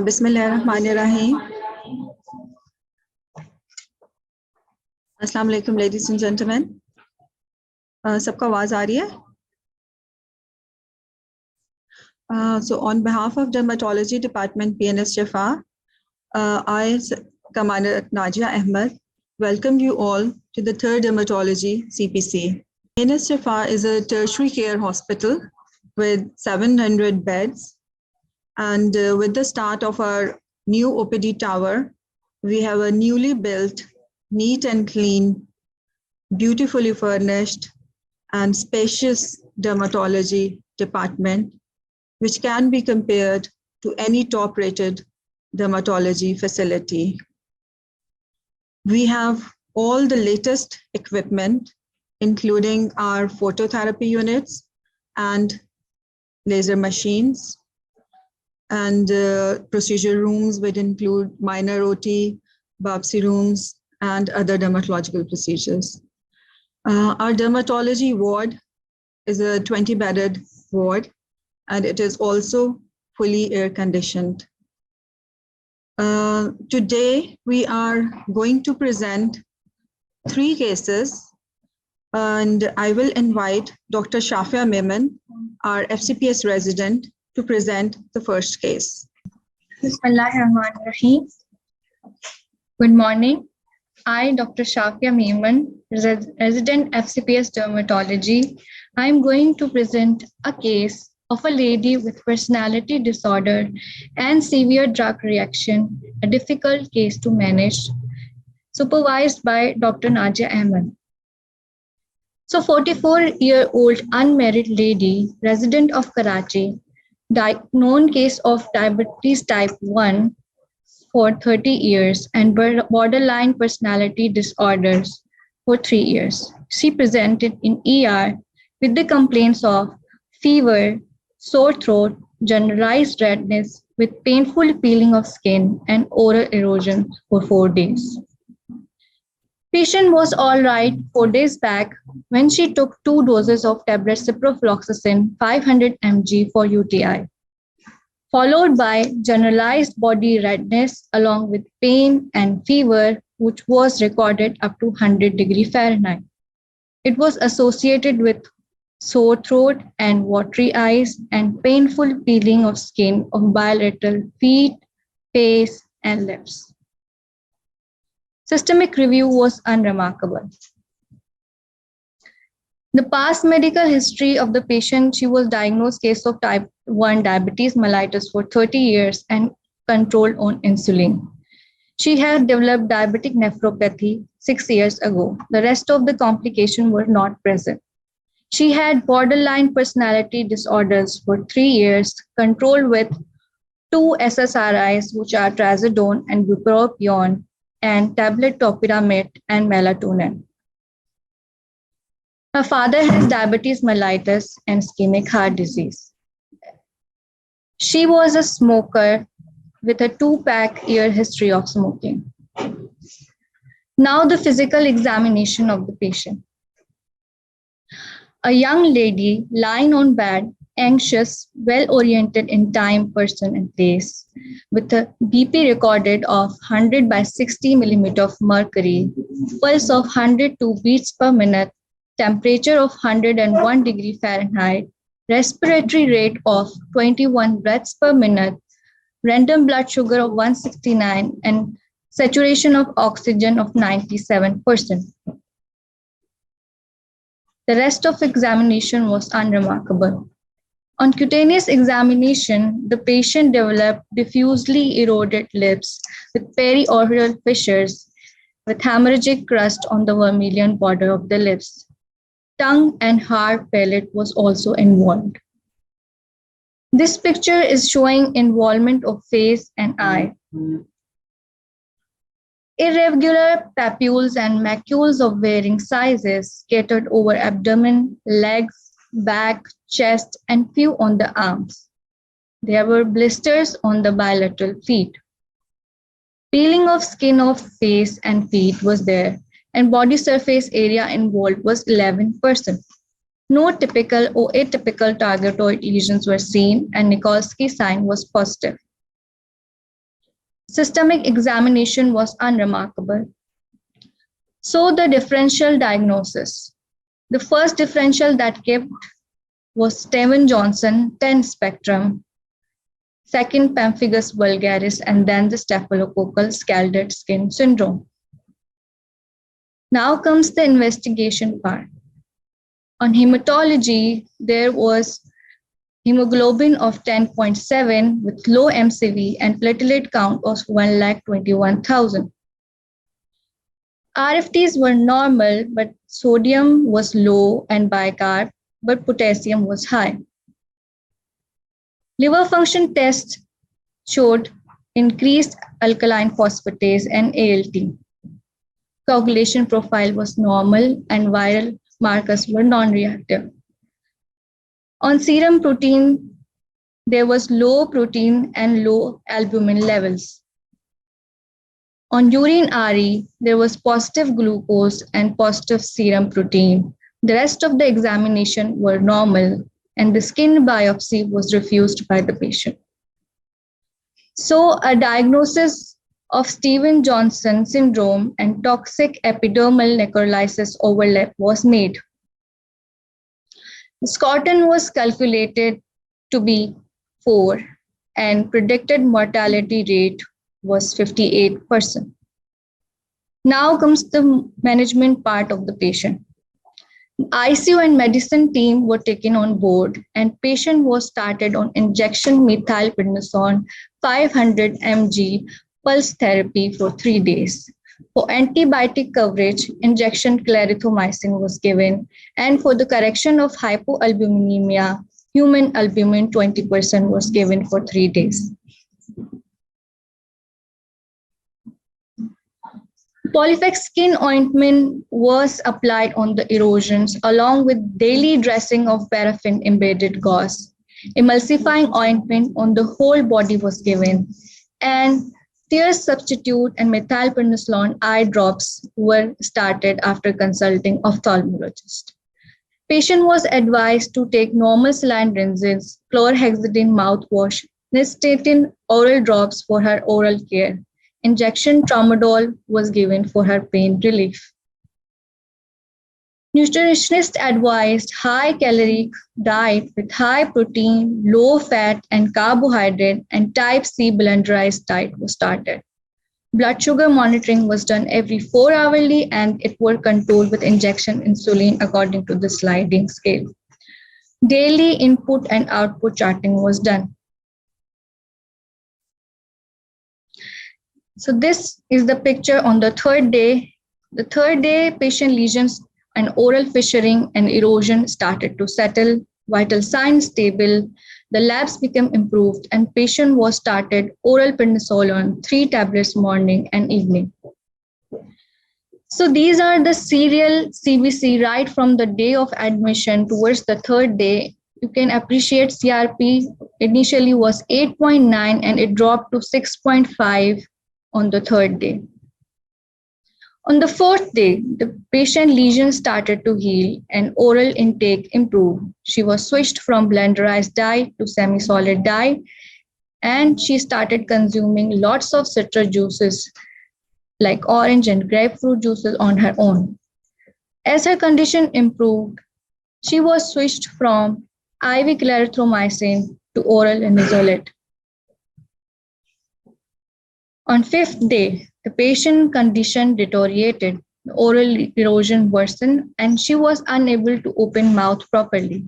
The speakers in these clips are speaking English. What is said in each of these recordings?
Bismillahirrahmanirrahim. Assalamu alaikum, ladies and gentlemen. सबका आवाज आ रही है? So on behalf of Dermatology Department PNS Shifa, I, Commander Najia Ahmed, welcome you all to the third Dermatology CPC. PNS Shifa is a tertiary care hospital with 700 beds. And with the start of our new OPD tower, we have a newly built, neat and clean, beautifully furnished and spacious dermatology department, which can be compared to any top-rated dermatology facility. We have all the latest equipment, including our phototherapy units and laser machines, and procedure rooms would include minor OT, biopsy rooms, and other dermatological procedures. Our dermatology ward is a 20-bedded ward, and it is also fully air-conditioned. Today, we are going to present 3 cases, and I will invite Dr. Shafia Memon, our FCPS resident, to present the first case. Bismillahirrahmanirrahim. Good morning. I, Dr. Shafia Memon, resident FCPS Dermatology. I am going to present a case of a lady with personality disorder and severe drug reaction, a difficult case to manage, supervised by Dr. Najia Ahmed. So 44-year-old unmarried lady, resident of Karachi, known case of diabetes type 1 for 30 years and borderline personality disorders for 3 years. She presented in ER with the complaints of fever, sore throat, generalized redness with painful peeling of skin and oral erosion for 4 days. Patient was all right 4 days back when she took 2 doses of tablet ciprofloxacin 500 mg for UTI, followed by generalized body redness along with pain and fever, which was recorded up to 100 degrees Fahrenheit. It was associated with sore throat and watery eyes and painful peeling of skin of bilateral feet, face, and lips. Systemic review was unremarkable. The past medical history of the patient, she was diagnosed case of type 1 diabetes mellitus for 30 years and controlled on insulin. She had developed diabetic nephropathy 6 years ago. The rest of the complications were not present. She had borderline personality disorders for 3 years, controlled with 2 SSRIs, which are trazodone and bupropion, and tablet topiramate and melatonin. Her father has diabetes mellitus and ischemic heart disease. She was a smoker with a 2-pack-year history of smoking. Now the physical examination of the patient. A young lady lying on bed, anxious, well-oriented in time, person, and place, with a BP recorded of 100 by 60 millimeter of mercury, pulse of 102 beats per minute, temperature of 101 degree Fahrenheit, respiratory rate of 21 breaths per minute, random blood sugar of 169, and saturation of oxygen of 97%. The rest of examination was unremarkable. On cutaneous examination, the patient developed diffusely eroded lips with perioral fissures with hemorrhagic crust on the vermilion border of the lips. Tongue and hard palate was also involved. This picture is showing involvement of face and eye. Irregular papules and macules of varying sizes scattered over abdomen, legs, back, chest, and few on the arms. There were blisters on the bilateral feet. Peeling of skin of face and feet was there, and body surface area involved was 11%. No typical or atypical targetoid lesions were seen, and Nikolsky sign was positive. Systemic examination was unremarkable. So the differential diagnosis. The first differential that kept was Steven-Johnson 10 spectrum, second pemphigus vulgaris, and then the staphylococcal scalded skin syndrome. Now comes the investigation part. On hematology, there was hemoglobin of 10.7 with low MCV and platelet count of 121,000. RFTs were normal, but sodium was low and bicarb, but potassium was high. Liver function tests showed increased alkaline phosphatase and ALT. Coagulation profile was normal and viral markers were non-reactive. On serum protein, there was low protein and low albumin levels. On urine RE, there was positive glucose and positive serum protein. The rest of the examination were normal, and the skin biopsy was refused by the patient. So, a diagnosis of Steven-Johnson syndrome and toxic epidermal necrolysis overlap was made. Scorton was calculated to be 4, and predicted mortality rate was 58%. Now comes the management part of the patient. ICU and medicine team were taken on board and patient was started on injection methylprednisolone 500 mg pulse therapy for 3 days. For antibiotic coverage, injection clarithromycin was given, and for the correction of hypoalbuminemia, human albumin 20% was given for 3 days. Polyfex skin ointment was applied on the erosions along with daily dressing of paraffin embedded gauze. Emulsifying ointment on the whole body was given, and tears substitute and methylprednisolone eye drops were started after consulting ophthalmologist. Patient was advised to take normal saline rinses, chlorhexidine mouthwash, nystatin oral drops for her oral care. Injection tramadol was given for her pain relief. Nutritionist advised high caloric diet with high protein, low fat and carbohydrate, and type C blenderized diet was started. Blood sugar monitoring was done every 4 hourly and it were controlled with injection insulin according to the sliding scale. Daily input and output charting was done. So this is the picture on the third day. The third day, patient lesions and oral fissuring and erosion started to settle, vital signs stable, the labs became improved, and patient was started oral prednisolone 3 tablets morning and evening. So these are the serial CBC right from the day of admission towards the third day. You can appreciate CRP initially was 8.9 and it dropped to 6.5 on the third day. On the fourth day, the patient lesion started to heal and oral intake improved. She was switched from blenderized dye to semi-solid dye, and she started consuming lots of citrus juices like orange and grapefruit juices on her own. As her condition improved, she was switched from IV clarithromycin to oral linezolid. On fifth day, the patient condition deteriorated, the oral erosion worsened, and she was unable to open mouth properly.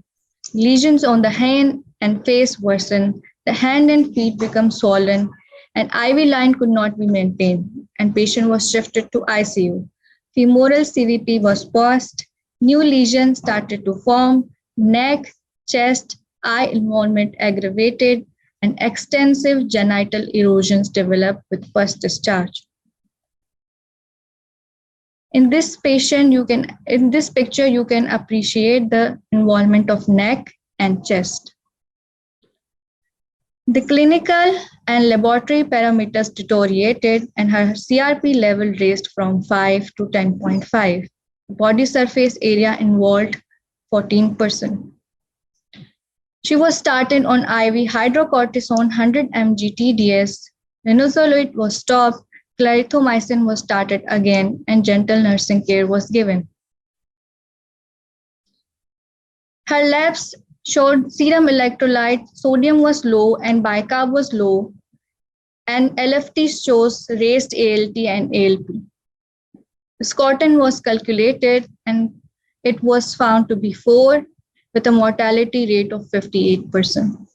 Lesions on the hand and face worsened, the hand and feet became swollen, and IV line could not be maintained, and patient was shifted to ICU. Femoral CVP was paused, new lesions started to form, neck, chest, eye involvement aggravated, and extensive genital erosions developed with first discharge. In this picture, you can appreciate the involvement of neck and chest. The clinical and laboratory parameters deteriorated and her CRP level raised from 5 to 10.5. Body surface area involved 14%. She was started on IV hydrocortisone 100 mg TDS, linezolid was stopped, clarithromycin was started again, and gentle nursing care was given. Her labs showed serum electrolyte, sodium was low and bicarb was low, and LFT shows raised ALT and ALP. Scoton was calculated and it was found to be 4 with a mortality rate of 58%.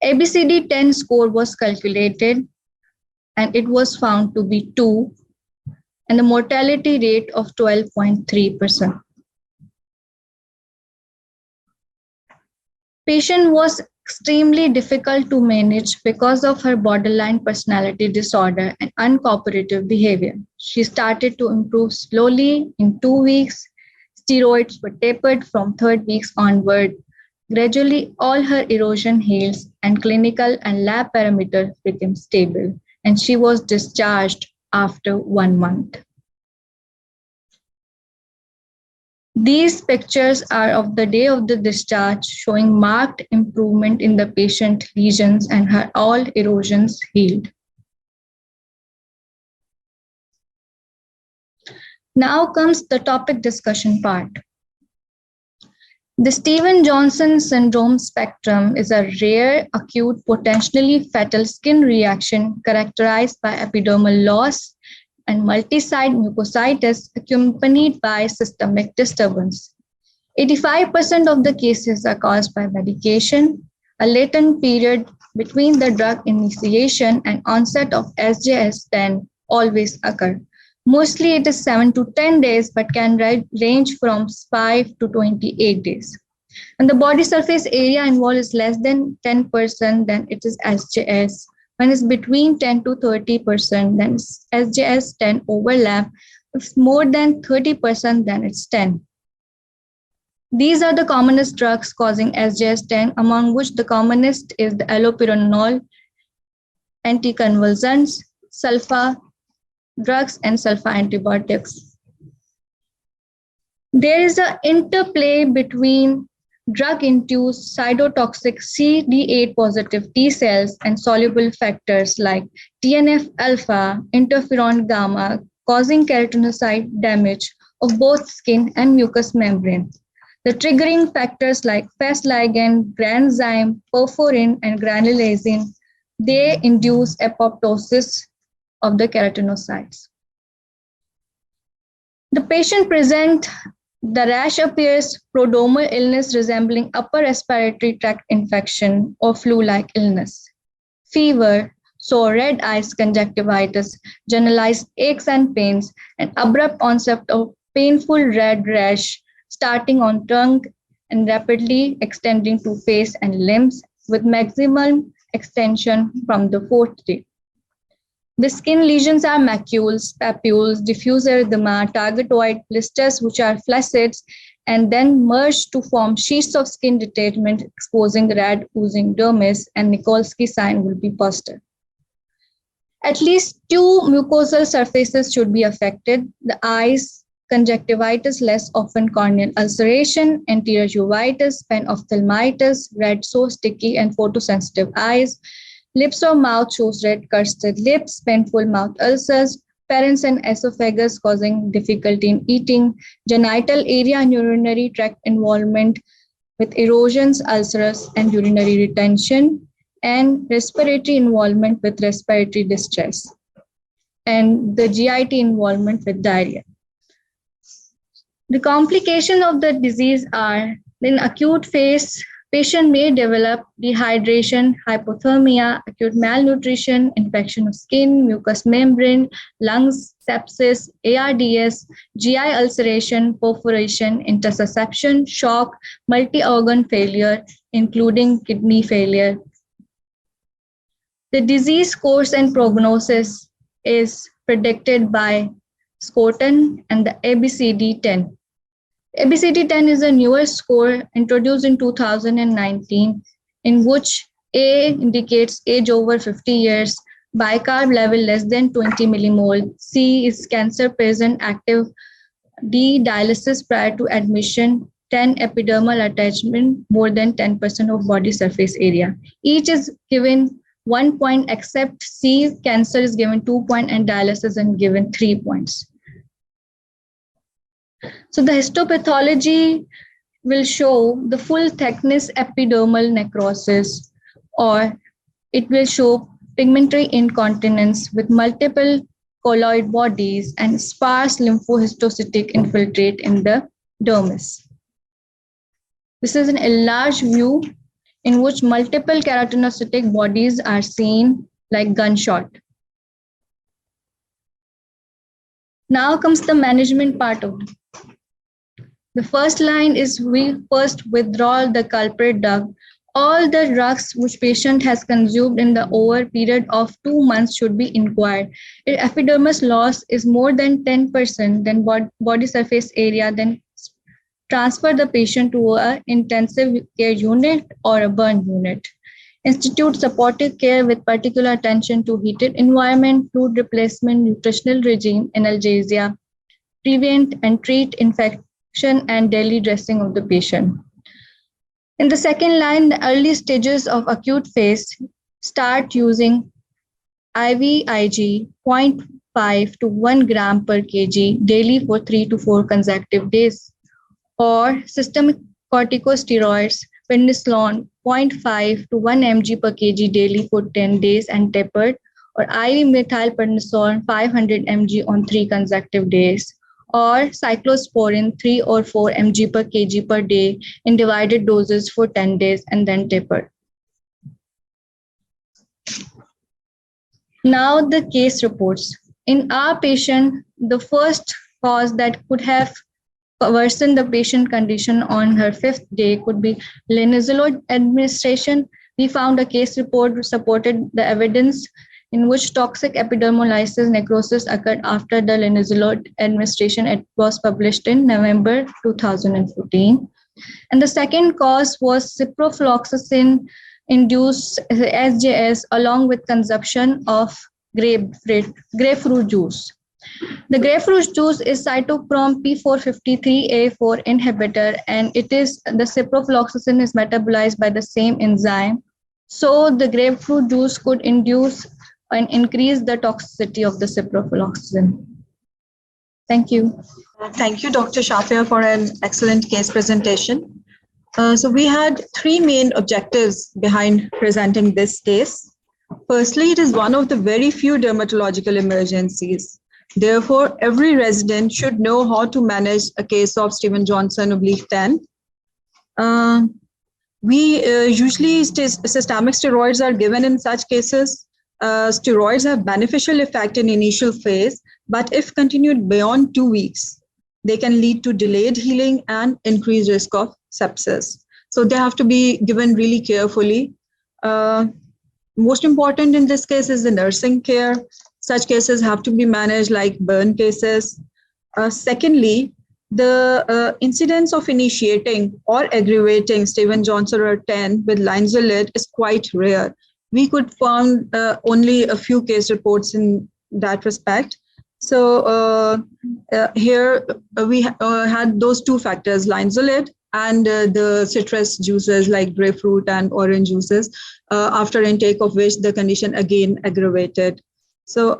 ABCD10 score was calculated and it was found to be 2 and the mortality rate of 12.3%. Patient was extremely difficult to manage because of her borderline personality disorder and uncooperative behavior. She started to improve slowly in 2 weeks. Steroids were tapered from 3rd weeks onward. Gradually, all her erosion healed and clinical and lab parameters became stable, and she was discharged after 1 month. These pictures are of the day of the discharge, showing marked improvement in the patient lesions and her all erosions healed. Now comes the topic discussion part. The Stevens-Johnson syndrome spectrum is a rare, acute, potentially fatal skin reaction characterized by epidermal loss and multi-site mucositis accompanied by systemic disturbance. 85% of the cases are caused by medication. A latent period between the drug initiation and onset of SJS10 always occur. Mostly it is 7 to 10 days, but can range from 5 to 28 days. And the body surface area involved is less than 10%, then it is SJS. When it's between 10 to 30%, then it's SJS10 overlap. If it's more than 30%, then it's 10. These are the commonest drugs causing SJS10, among which the commonest is the allopurinol, anticonvulsants, sulfa drugs, and sulfa antibiotics. There is an interplay between drug-induced cytotoxic CD8 positive T cells and soluble factors like TNF-alpha, interferon gamma, causing keratinocyte damage of both skin and mucous membrane. The triggering factors like Fas ligand, granzyme, perforin, and granulation, they induce apoptosis of the keratinocytes. The patient present, the rash appears prodromal illness resembling upper respiratory tract infection or flu-like illness. Fever, sore red eyes, conjunctivitis, generalized aches and pains, and abrupt onset of painful red rash starting on tongue and rapidly extending to face and limbs with maximum extension from the 4th day. The skin lesions are macules, papules, diffuse erythema, targetoid blisters, which are flaccid, and then merge to form sheets of skin detachment exposing red oozing dermis, and Nikolsky sign will be posted. At least 2 mucosal surfaces should be affected: the eyes, conjunctivitis, less often corneal ulceration, anterior uveitis, panophthalmitis, red, so sticky and photosensitive eyes. Lips or mouth shows red crusted lips, painful mouth ulcers, pharynx and esophagus causing difficulty in eating, genital area and urinary tract involvement with erosions, ulcers, and urinary retention, and respiratory involvement with respiratory distress, and the GIT involvement with diarrhea. The complications of the disease are, in acute phase, patient may develop dehydration, hypothermia, acute malnutrition, infection of skin, mucous membrane, lungs, sepsis, ARDS, GI ulceration, perforation, intussusception, shock, multi-organ failure, including kidney failure. The disease course and prognosis is predicted by Scoton and the ABCD10. ABCD10 is a newer score introduced in 2019, in which A indicates age over 50 years, bicarb level less than 20 millimole, C is cancer present active, D dialysis prior to admission, 10 epidermal attachment, more than 10% of body surface area. Each is given 1 point, except C, cancer is given 2 points and dialysis is given 3 points. So the histopathology will show the full thickness epidermal necrosis, or it will show pigmentary incontinence with multiple colloid bodies and sparse lymphohistiocytic infiltrate in the dermis. This is an enlarged view in which multiple keratinocytic bodies are seen like gunshot. Now comes the management part of it. The first line is we first withdraw the culprit drug. All the drugs which patient has consumed in the over period of 2 months should be inquired. If epidermis loss is more than 10% then body surface area, then transfer the patient to an intensive care unit or a burn unit. Institute supportive care with particular attention to heated environment, fluid replacement, nutritional regime, analgesia, prevent and treat infection and daily dressing of the patient. In the second line, the early stages of acute phase, start using IVIG 0.5 to 1 gram per kg daily for 3 to 4 consecutive days, or systemic corticosteroids, prednisolone 0.5 to 1 mg per kg daily for 10 days and tapered, or IV methylprednisolone 500 mg on 3 consecutive days, or cyclosporin 3 or 4 mg per kg per day in divided doses for 10 days and then tapered. Now the case reports. In our patient, the first cause that could have worsened the patient condition on her 5th day could be linezolid administration. We found a case report supported the evidence in which toxic epidermolysis necrosis occurred after the linezolid administration. It was published in November 2014. And the second cause was ciprofloxacin-induced SJS along with consumption of grapefruit juice. The grapefruit juice is cytochrome P453A4 inhibitor, and it is the ciprofloxacin is metabolized by the same enzyme. So the grapefruit juice could induce and increase the toxicity of the ciprofloxacin. Thank you. Thank you, Dr. Shafia, for an excellent case presentation. So we had 3 main objectives behind presenting this case. Firstly, it is one of the very few dermatological emergencies. Therefore, every resident should know how to manage a case of Stevens-Johnson /10. Usually systemic steroids are given in such cases. Steroids have beneficial effect in initial phase, but if continued beyond 2 weeks, they can lead to delayed healing and increased risk of sepsis. So they have to be given really carefully. Most important in this case is the nursing care. Such cases have to be managed like burn cases. Secondly, the incidence of initiating or aggravating Stevens-Johnson or 10 with linezolid is quite rare. We could find only a few case reports in that respect. So here we had those 2 factors, linezolid and the citrus juices like grapefruit and orange juices, after intake of which the condition again aggravated. So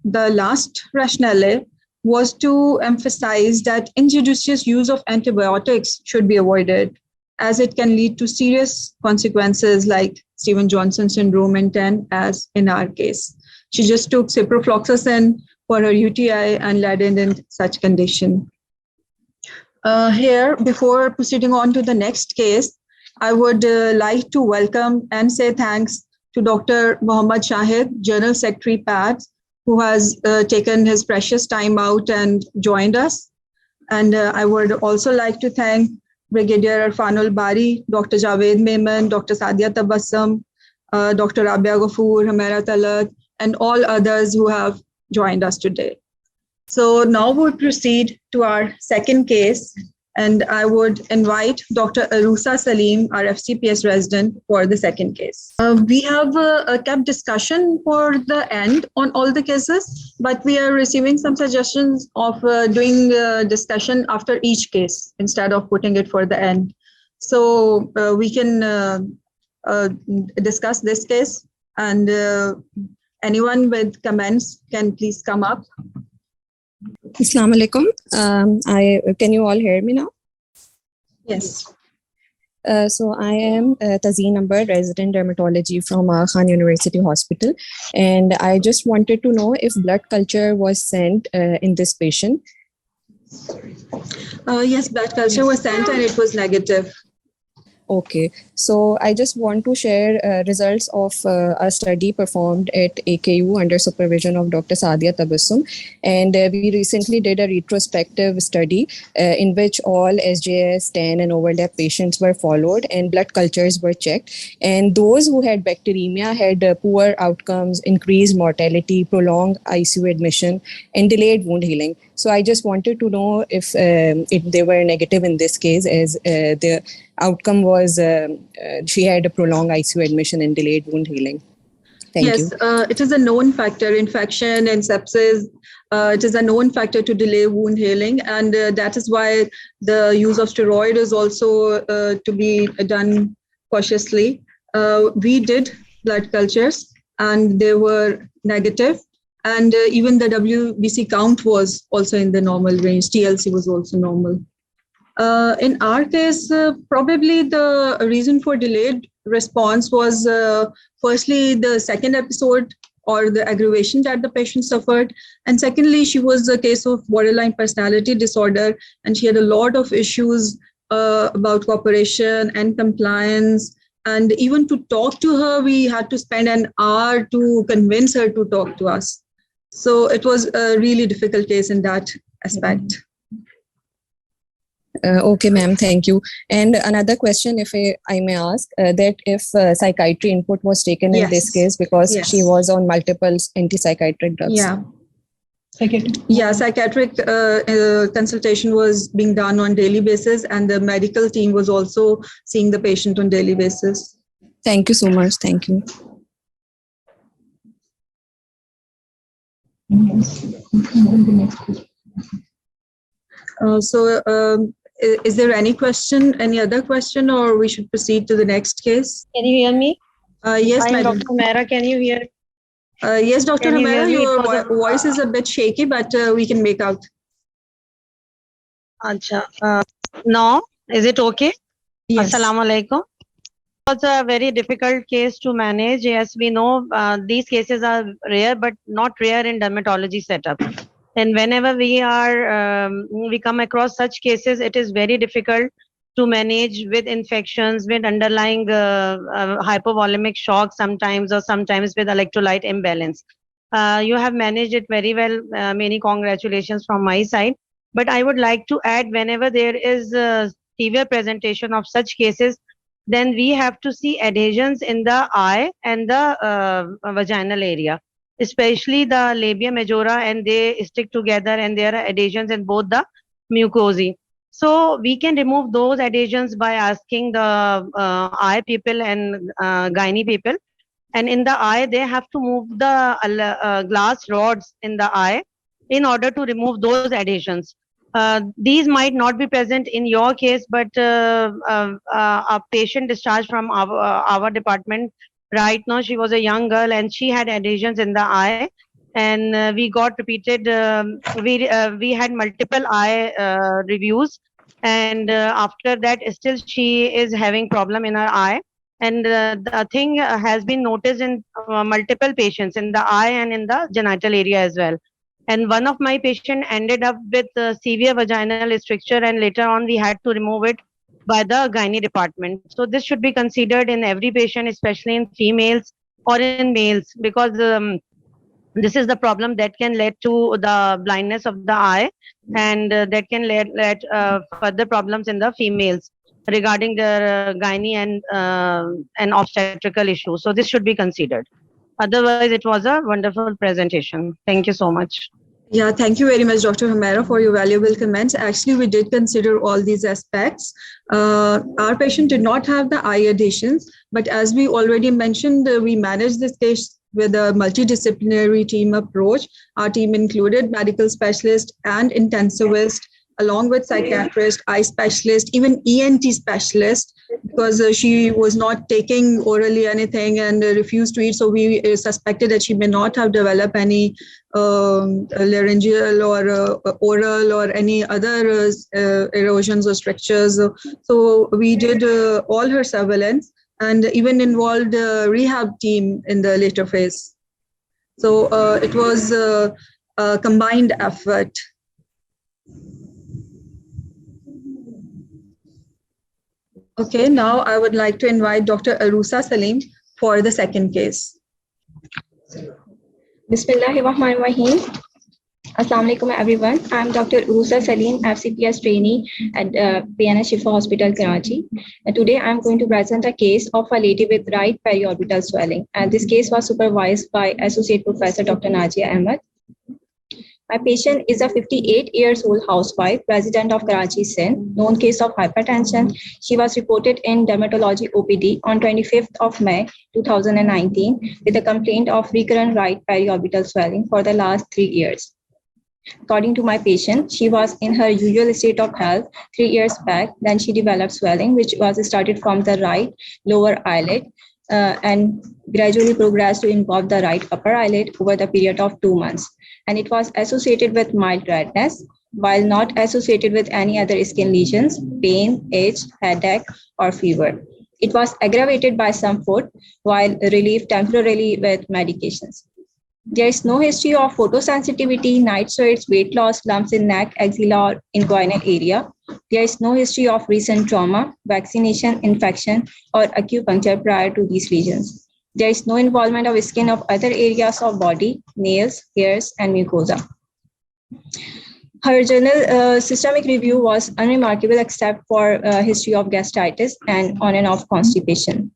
the last rationale was to emphasize that injudicious use of antibiotics should be avoided, as it can lead to serious consequences like Stevens-Johnson syndrome in 10, as in our case. She just took ciprofloxacin for her UTI and led in such condition. Here, before proceeding on to the next case, I would like to welcome and say thanks to Dr. Mohammad Shahid, General Secretary PAD, who has taken his precious time out and joined us. And I would also like to thank Brigadier Arfanul Bari, Dr. Javed Memon, Dr. Sadia Tabassum, Dr. Rabia Ghafoor, Hamera Talat, and all others who have joined us today. So now we'll proceed to our second case, and I would invite Dr. Arusa Salim, our FCPS resident, for the second case. We have kept discussion for the end on all the cases, but we are receiving some suggestions of doing discussion after each case instead of putting it for the end. So we can discuss this case. And anyone with comments can please come up. Assalamu alaikum. Can you all hear me now? Yes. So I am Tazeen Ambar, resident dermatology from Khan University Hospital, and I just wanted to know if blood culture was sent in this patient. Yes, blood culture was sent and it was negative. Okay, so I just want to share results of a study performed at AKU under supervision of Dr. Sadia Tabassum. And we recently did a retrospective study in which all SJS, TAN, and overlap patients were followed and blood cultures were checked. And those who had bacteremia had poor outcomes, increased mortality, prolonged ICU admission, and delayed wound healing. So I just wanted to know if they were negative in this case, as the outcome was she had a prolonged ICU admission and delayed wound healing. Thank you. Yes, it is a known factor, infection and sepsis. It is a known factor to delay wound healing, and that is why the use of steroid is also to be done cautiously. We did blood cultures and they were negative, and even the WBC count was also in the normal range. TLC was also normal. In our case, probably the reason for delayed response was firstly the second episode or the aggravation that the patient suffered. And secondly, she was a case of borderline personality disorder, and she had a lot of issues about cooperation and compliance. And even to talk to her, we had to spend an hour to convince her to talk to us. So it was a really difficult case in that aspect. Okay, ma'am, thank you. And another question, if I may ask, that if psychiatry input was taken in this case because she was on multiple antipsychotic drugs. Psychiatric consultation was being done on daily basis, and the medical team was also seeing the patient on daily basis. Thank you so much. Thank you. Is there any question, any other question, or we should proceed to the next case? Can you hear me? Yes, madam. Dr. Mehra, can you hear? Yes, Dr. Hamera, your voice is a bit shaky, but we can make out. Now, is it okay? Yes. Assalamu alaikum. It was a very difficult case to manage. Yes, we know these cases are rare, but not rare in dermatology setup. And whenever we come across such cases, it is very difficult to manage with infections, with underlying hypovolemic shock sometimes, or sometimes with electrolyte imbalance. You have managed it very well. Many congratulations from my side. But I would like to add, whenever there is a severe presentation of such cases, then we have to see adhesions in the eye and the vaginal area, especially the labia majora, and they stick together and there are adhesions in both the mucosae. So we can remove those adhesions by asking the eye people and gynae people. And in the eye, they have to move the glass rods in the eye in order to remove those adhesions. These might not be present in your case, but a patient discharged from our department right now, she was a young girl and she had adhesions in the eye, and we got repeated. We had multiple eye reviews, and after that, still she is having problem in her eye. And the thing has been noticed in multiple patients in the eye and in the genital area as well. And one of my patient ended up with severe vaginal stricture, and later on we had to remove it by the gynae department. So this should be considered in every patient, especially in females or in males, because this is the problem that can lead to the blindness of the eye, and that can lead further problems in the females regarding their gynae and obstetrical issues. So this should be considered. Otherwise, it was a wonderful presentation. Thank you so much. Yeah, thank you very much, Dr. Hamera, for your valuable comments. Actually, we did consider all these aspects. Our patient did not have the eye adhesions, but as we already mentioned, we managed this case with a multidisciplinary team approach. Our team included medical specialist and intensivist along with psychiatrist, eye specialist, even ENT specialist, because she was not taking orally anything and refused to eat. So we suspected that she may not have developed any laryngeal or oral or any other erosions or strictures. So we did all her surveillance and even involved the rehab team in the later phase. So it was a combined effort. Okay, now I would like to invite Dr. Arusa Salim for the second case. Bismillahirrahmanirrahim. Assalamu alaikum everyone. I'm Dr. Urusa Salim, FCPS trainee at PNS Shifa Hospital, Karachi. And today I'm going to present a case of a lady with right periorbital swelling. And this case was supervised by Associate Professor Dr. Najia Ahmed. My patient is a 58 years old housewife, resident of Karachi, Sindh, known case of hypertension. She was reported in dermatology OPD on 25th of May 2019 with a complaint of recurrent right periorbital swelling for the last 3 years. According to my patient, she was in her usual state of health 3 years back. Then she developed swelling, which was started from the right lower eyelid and gradually progressed to involve the right upper eyelid over the period of 2 months. And it was associated with mild redness, while not associated with any other skin lesions, pain, itch, headache, or fever. It was aggravated by some food, while relieved temporarily with medications. There is no history of photosensitivity, night sweats, weight loss, lumps in neck, axilla, or inguinal area. There is no history of recent trauma, vaccination, infection, or acupuncture prior to these lesions. There is no involvement of skin of other areas of body, nails, hairs, and mucosa. Her general systemic review was unremarkable except for history of gastritis and on and off constipation.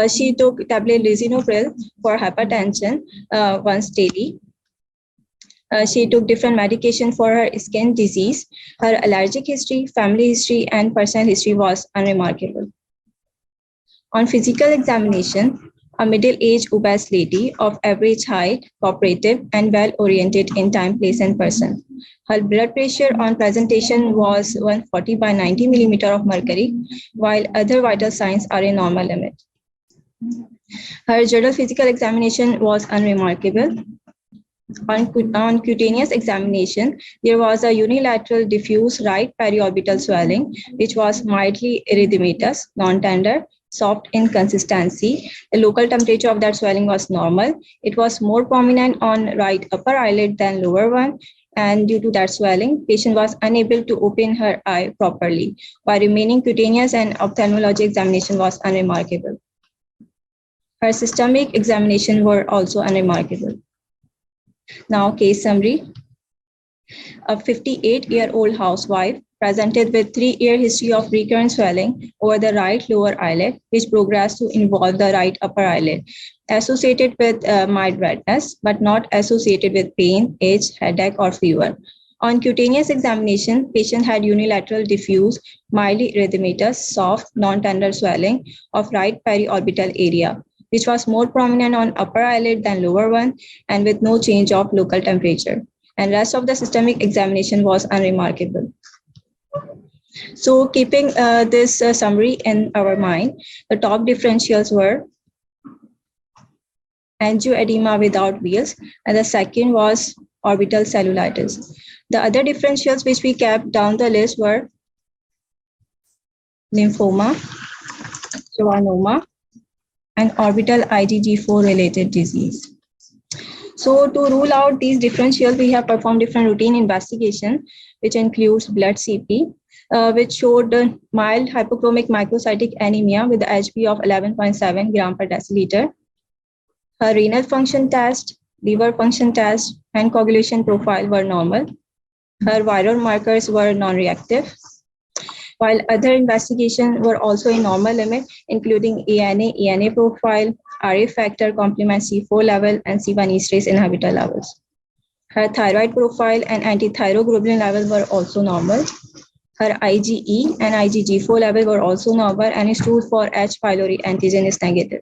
She took tablet lisinopril for hypertension once daily. She took different medication for her skin disease. Her allergic history, family history, and personal history was unremarkable. On physical examination, a middle-aged obese lady of average height, cooperative, and well-oriented in time, place, and person. Her blood pressure on presentation was 140 by 90 millimeter of mercury, while other vital signs are in normal limit. Her general physical examination was unremarkable. On cutaneous examination, there was a unilateral diffuse right periorbital swelling, which was mildly erythematous, non-tender, soft in consistency. The local temperature of that swelling was normal. It was more prominent on right upper eyelid than lower one. And due to that swelling, patient was unable to open her eye properly, while remaining cutaneous and ophthalmology examination was unremarkable. Her systemic examination were also unremarkable. Now, case summary. A 58-year-old housewife presented with 3-year history of recurrent swelling over the right lower eyelid, which progressed to involve the right upper eyelid, associated with mild redness, but not associated with pain, itch, headache, or fever. On cutaneous examination, patient had unilateral diffuse, mildly erythematous, soft, non-tender swelling of right periorbital area, which was more prominent on upper eyelid than lower one, and with no change of local temperature. And rest of the systemic examination was unremarkable. So keeping this summary in our mind, the top differentials were angioedema without wheals, and the second was orbital cellulitis. The other differentials which we kept down the list were lymphoma, schwannoma, and orbital IgG4 related disease. So to rule out these differentials, we have performed different routine investigation, which includes blood CP, which showed mild hypochromic microcytic anemia with the HB of 11.7 gram per deciliter. Her renal function test, liver function test, and coagulation profile were normal. Her viral markers were non-reactive, while other investigations were also in normal limit, including ENA profile, RA factor, complement C4 level, and C1 esterase inhibitor levels. Her thyroid profile and antithyroglobulin levels were also normal. Her IgE and IgG4 level were also normal, and stool for H. pylori antigen is negative.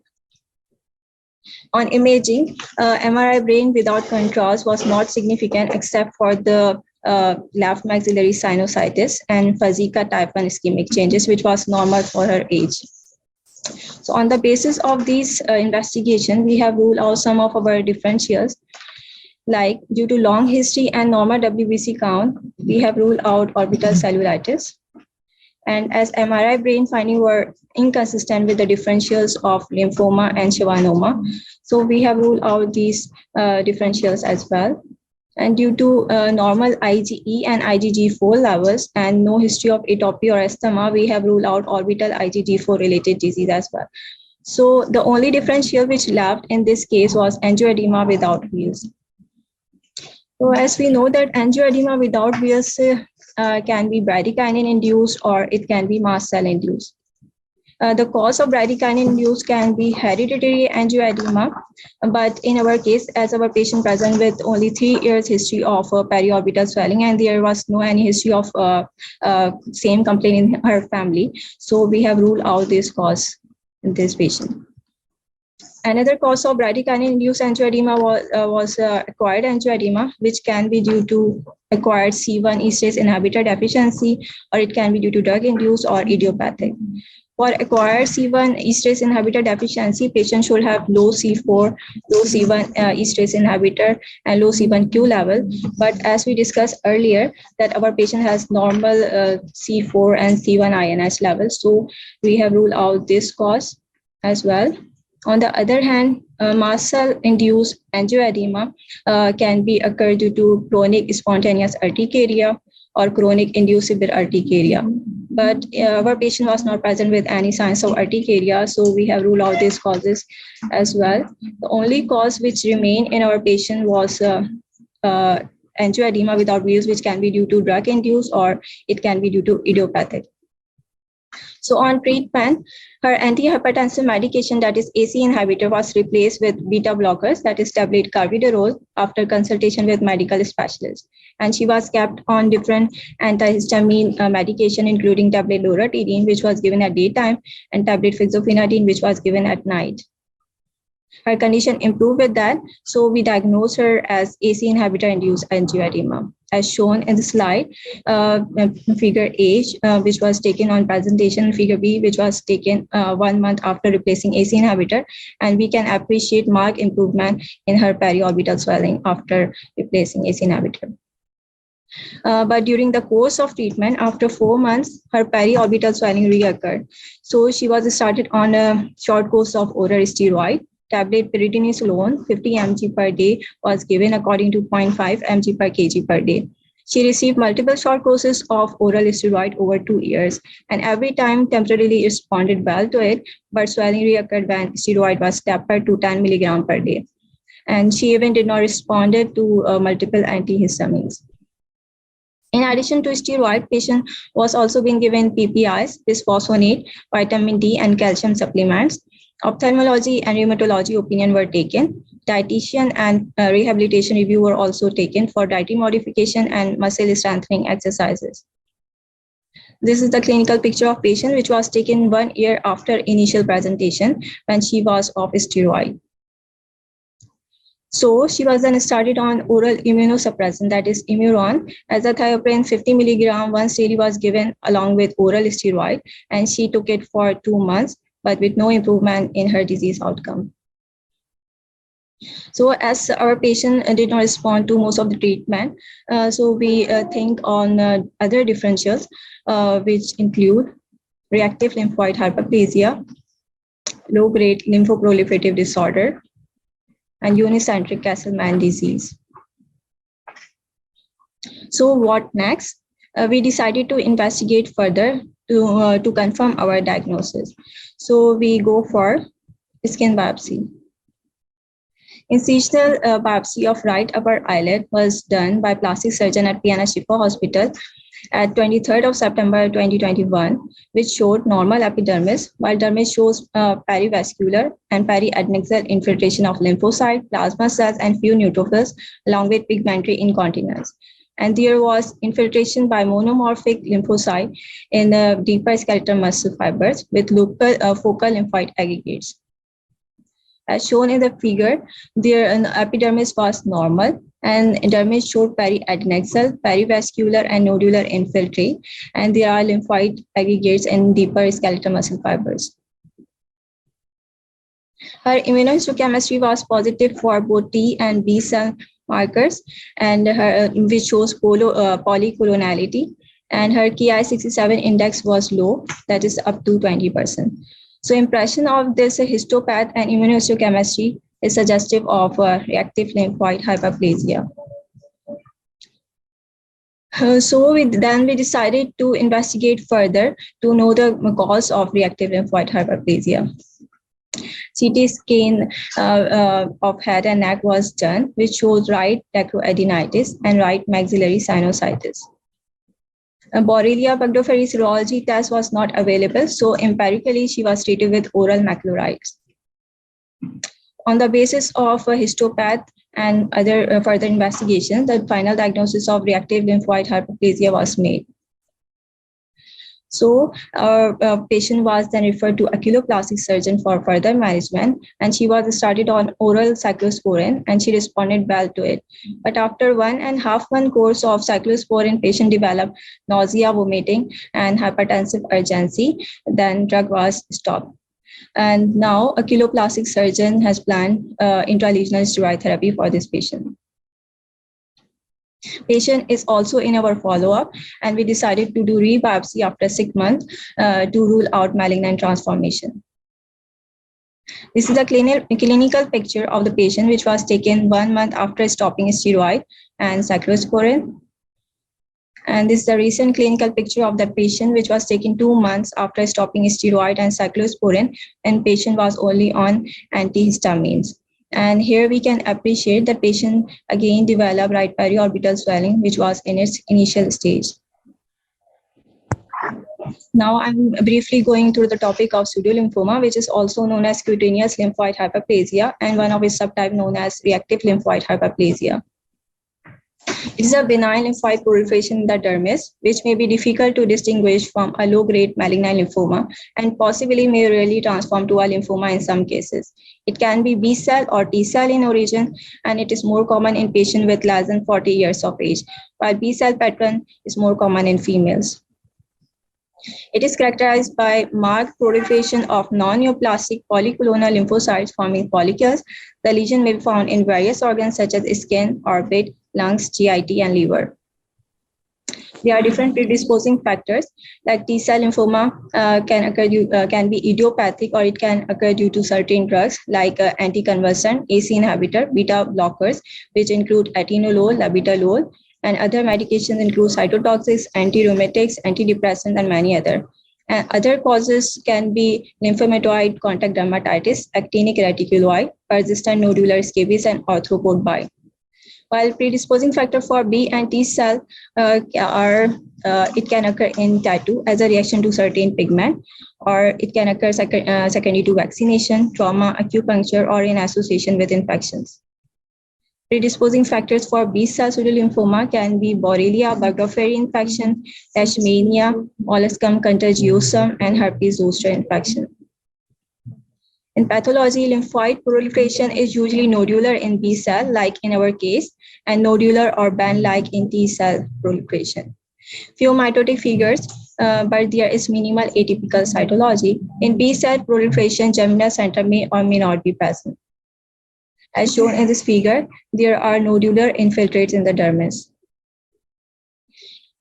On imaging, MRI brain without contrast was not significant except for the left maxillary sinusitis, and Fazika type 1 ischemic changes, which was normal for her age. So on the basis of these investigation, we have ruled out some of our differentials. Like due to long history and normal WBC count, we have ruled out orbital cellulitis. And as MRI brain finding were inconsistent with the differentials of lymphoma and schwannoma, so we have ruled out these differentials as well. And due to normal IgE and IgG4 levels and no history of atopy or asthma, we have ruled out orbital IgG4 related disease as well. So the only differential which left in this case was angioedema without wheals. So as we know that angioedema without wheals can be bradykinin induced or it can be mast cell induced. The cause of bradykinin induced can be hereditary angioedema, but in our case, as our patient present with only 3 years history of periorbital swelling and there was no any history of same complaint in her family, so we have ruled out this cause in this patient. Another cause of bradykinin-induced angioedema was acquired angioedema, which can be due to acquired C1 esterase inhibitor deficiency, or it can be due to drug-induced or idiopathic. For acquired C1 esterase inhibitor deficiency, patient should have low C4, low C1 esterase inhibitor, and low C1q level. But as we discussed earlier, that our patient has normal C4 and C1 INS levels, so we have ruled out this cause as well. On the other hand, mast cell-induced angioedema can be occurred due to chronic spontaneous urticaria or chronic induced severe urticaria. But our patient was not present with any signs of urticaria, so we have ruled out these causes as well. The only cause which remained in our patient was angioedema without wheals, which can be due to drug-induced or it can be due to idiopathic. So on treatment, her antihypertensive medication, that is ACE inhibitor, was replaced with beta blockers, that is tablet carvedilol, after consultation with medical specialists. And she was kept on different antihistamine medication, including tablet loratadine, which was given at daytime, and tablet fixofenadine, which was given at night. Her condition improved with that, so we diagnosed her as ACE inhibitor-induced angioedema. As shown in the slide, figure A, which was taken on presentation, figure B, which was taken 1 month after replacing ACE inhibitor, and we can appreciate marked improvement in her periorbital swelling after replacing ACE inhibitor. But during the course of treatment, after 4 months, her periorbital swelling reoccurred. So she was started on a short course of oral steroid. Tablet prednisolone 50 mg per day was given according to 0.5 mg per kg per day. She received multiple short courses of oral steroid over 2 years, and every time temporarily responded well to it, but swelling reoccurred when steroid was tapered to 10 mg per day. And she even did not respond to multiple antihistamines. In addition to steroid, patient was also being given PPIs, bisphosphonate, vitamin D, and calcium supplements. Ophthalmology and rheumatology opinion were taken. Dietitian and rehabilitation review were also taken for dietary modification and muscle strengthening exercises. This is the clinical picture of patient which was taken 1 year after initial presentation when she was off steroid. So she was then started on oral immunosuppressant, that is Imuron. Azathioprine 50 mg once daily was given along with oral steroid, and she took it for 2 months, but with no improvement in her disease outcome. So as our patient did not respond to most of the treatment, so we think on other differentials, which include reactive lymphoid hyperplasia, low-grade lymphoproliferative disorder, and unicentric Castleman disease. So what next? We decided to investigate further to confirm our diagnosis. So we go for skin biopsy. Incisional biopsy of right upper eyelid was done by plastic surgeon at PNS Shifa Hospital at 23rd of September 2021, which showed normal epidermis, while dermis shows perivascular and periadnexal infiltration of lymphocyte, plasma cells, and few neutrophils, along with pigmentary incontinence. And there was infiltration by monomorphic lymphocyte in the deeper skeletal muscle fibers with local focal lymphoid aggregates. As shown in the figure, their epidermis was normal and dermis showed periadnexal, perivascular, and nodular infiltrate, and there are lymphoid aggregates and deeper skeletal muscle fibers. Her immunohistochemistry was positive for both T and B cell markers, and her which shows polyclonality, and her Ki-67 index was low, that is up to 20%. So impression of this histopath and immunohistochemistry is suggestive of reactive lymphoid hyperplasia. Then we decided to investigate further to know the cause of reactive lymphoid hyperplasia. CT scan of head and neck was done, which shows right necroadenitis and right maxillary sinusitis. A Borrelia burgdorferi serology test was not available, so empirically she was treated with oral macrolides. On the basis of a histopath and other further investigations, the final diagnosis of reactive lymphoid hyperplasia was made. So our patient was then referred to oculoplastic surgeon for further management, and she was started on oral cyclosporin, and she responded well to it. But after 1.5 month course of cyclosporin, patient developed nausea, vomiting, and hypertensive urgency. Then drug was stopped. And now oculoplastic surgeon has planned intralesional steroid therapy for this patient. Patient is also in our follow-up, and we decided to do re-biopsy after 6 months to rule out malignant transformation. This is a clinical picture of the patient, which was taken 1 month after stopping steroid and cyclosporin. And this is the recent clinical picture of the patient, which was taken 2 months after stopping steroid and cyclosporin, and patient was only on antihistamines. And here we can appreciate the patient again developed right periorbital swelling, which was in its initial stage. Now I'm briefly going through the topic of pseudolymphoma, which is also known as cutaneous lymphoid hyperplasia, and one of its subtype known as reactive lymphoid hyperplasia. It is a benign lymphoid proliferation in the dermis, which may be difficult to distinguish from a low-grade malignant lymphoma and possibly may really transform to a lymphoma in some cases. It can be B cell or T cell in origin, and it is more common in patients with less than 40 years of age, while B cell pattern is more common in females. It is characterized by marked proliferation of non-neoplastic polyclonal lymphocytes forming follicles. The lesion may be found in various organs such as skin, orbit, lungs, GIT, and liver. There are different predisposing factors, like T cell lymphoma can be idiopathic, or it can occur due to certain drugs like anticonvulsant, AC inhibitor, beta blockers, which include atenolol, labetalol, and other medications include cytotoxics, antirheumatics, antidepressants, and many other. And other causes can be lymphomatoid contact dermatitis, actinic reticuloid, persistent nodular scabies, and arthropod bite. While predisposing factor for B and T cell it can occur in tattoo as a reaction to certain pigment, or it can occur secondary to vaccination, trauma, acupuncture, or in association with infections. Predisposing factors for B cell pseudolymphoma can be Borrelia burgdorferi infection, Leishmania, molluscum contagiosum, and herpes zoster infection. In pathology, lymphoid proliferation is usually nodular in B cell, like in our case, and nodular or band-like in T cell proliferation. Few mitotic figures, but there is minimal atypical cytology. In B cell proliferation, germinal center may or may not be present. As shown in this figure, there are nodular infiltrates in the dermis.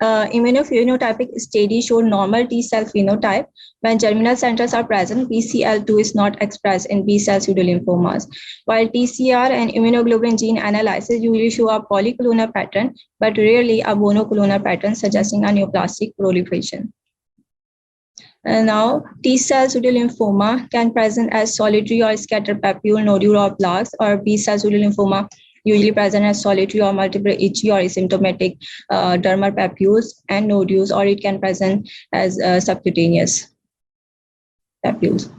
Immunophenotypic study show normal T cell phenotype. When germinal centers are present, BCL2 is not expressed in B cell pseudolymphomas, while TCR and immunoglobulin gene analysis usually show a polyclonal pattern, but rarely a monoclonal pattern suggesting a neoplastic proliferation. Now, T cell pseudolymphoma can present as solitary or scattered papule, nodule, or plaques, or B cell pseudolymphoma usually present as solitary or multiple itchy or asymptomatic dermal papules and nodules, or it can present as subcutaneous papules.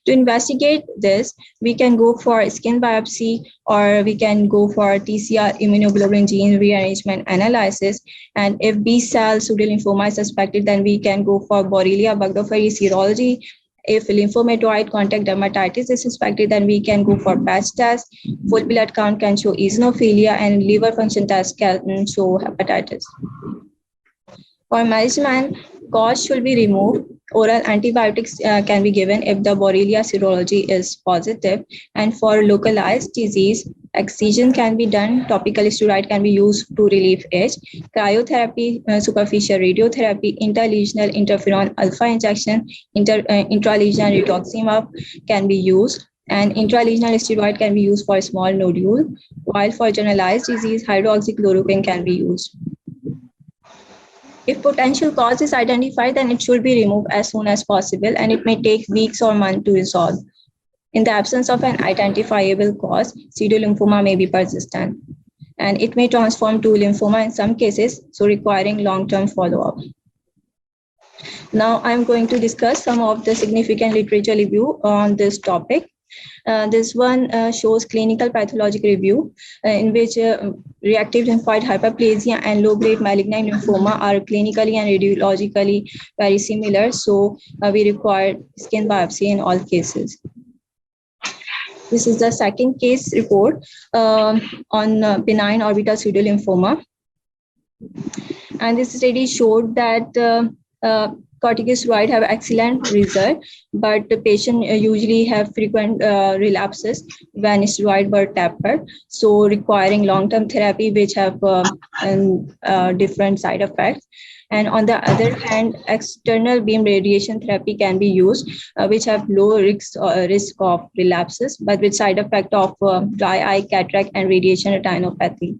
To investigate this, we can go for skin biopsy, or we can go for TCR immunoglobulin gene rearrangement analysis. And if B cell pseudolymphoma is suspected, then we can go for Borrelia burgdorferi serology If lymphomatoid contact dermatitis is suspected, then we can go for patch test. Full blood count can show eosinophilia, and liver function test can show hepatitis. For management, cause should be removed. Oral antibiotics can be given if the Borrelia serology is positive. And for localized disease, excision can be done. Topical steroid can be used to relieve itch. Cryotherapy, superficial radiotherapy, interlesional interferon alpha injection, intralesional rituximab can be used. And intralesional steroid can be used for small nodule, while for generalized disease, hydroxychloroquine can be used. If potential cause is identified, then it should be removed as soon as possible, and it may take weeks or months to resolve. In the absence of an identifiable cause, pseudolymphoma may be persistent, and it may transform to lymphoma in some cases, so requiring long-term follow-up. Now, I'm going to discuss some of the significant literature review on this topic. This one shows clinical pathological review in which reactive lymphoid hyperplasia and low-grade malignant lymphoma are clinically and radiologically very similar. So we require skin biopsy in all cases. This is the second case report on benign orbital pseudolymphoma. And this study showed that corticosteroid have excellent result, but the patient usually have frequent relapses when steroid were tapered, so requiring long-term therapy which have different side effects. And on the other hand, external beam radiation therapy can be used, which have low risk of relapses, but with side effect of dry eye, cataract, and radiation retinopathy.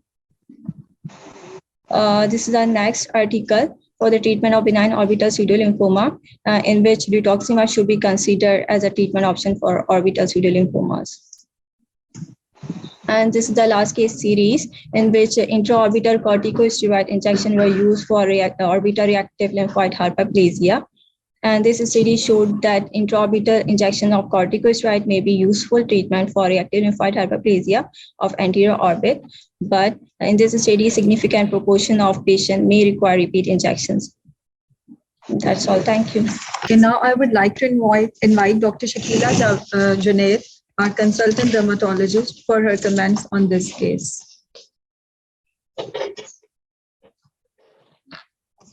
This is our next article for the treatment of benign orbital pseudolymphoma, in which rituximab should be considered as a treatment option for orbital pseudolymphomas. And this is the last case series in which intraorbital corticosteroid injection were used for orbital reactive lymphoid hyperplasia. And this study showed that intraorbital injection of corticosteroid may be useful treatment for reactive lymphoid hyperplasia of anterior orbit, but in this study, significant proportion of patients may require repeat injections. That's all. Thank you. Okay, now I would like to invite Dr. Shakila Junaid, our consultant dermatologist, for her comments on this case.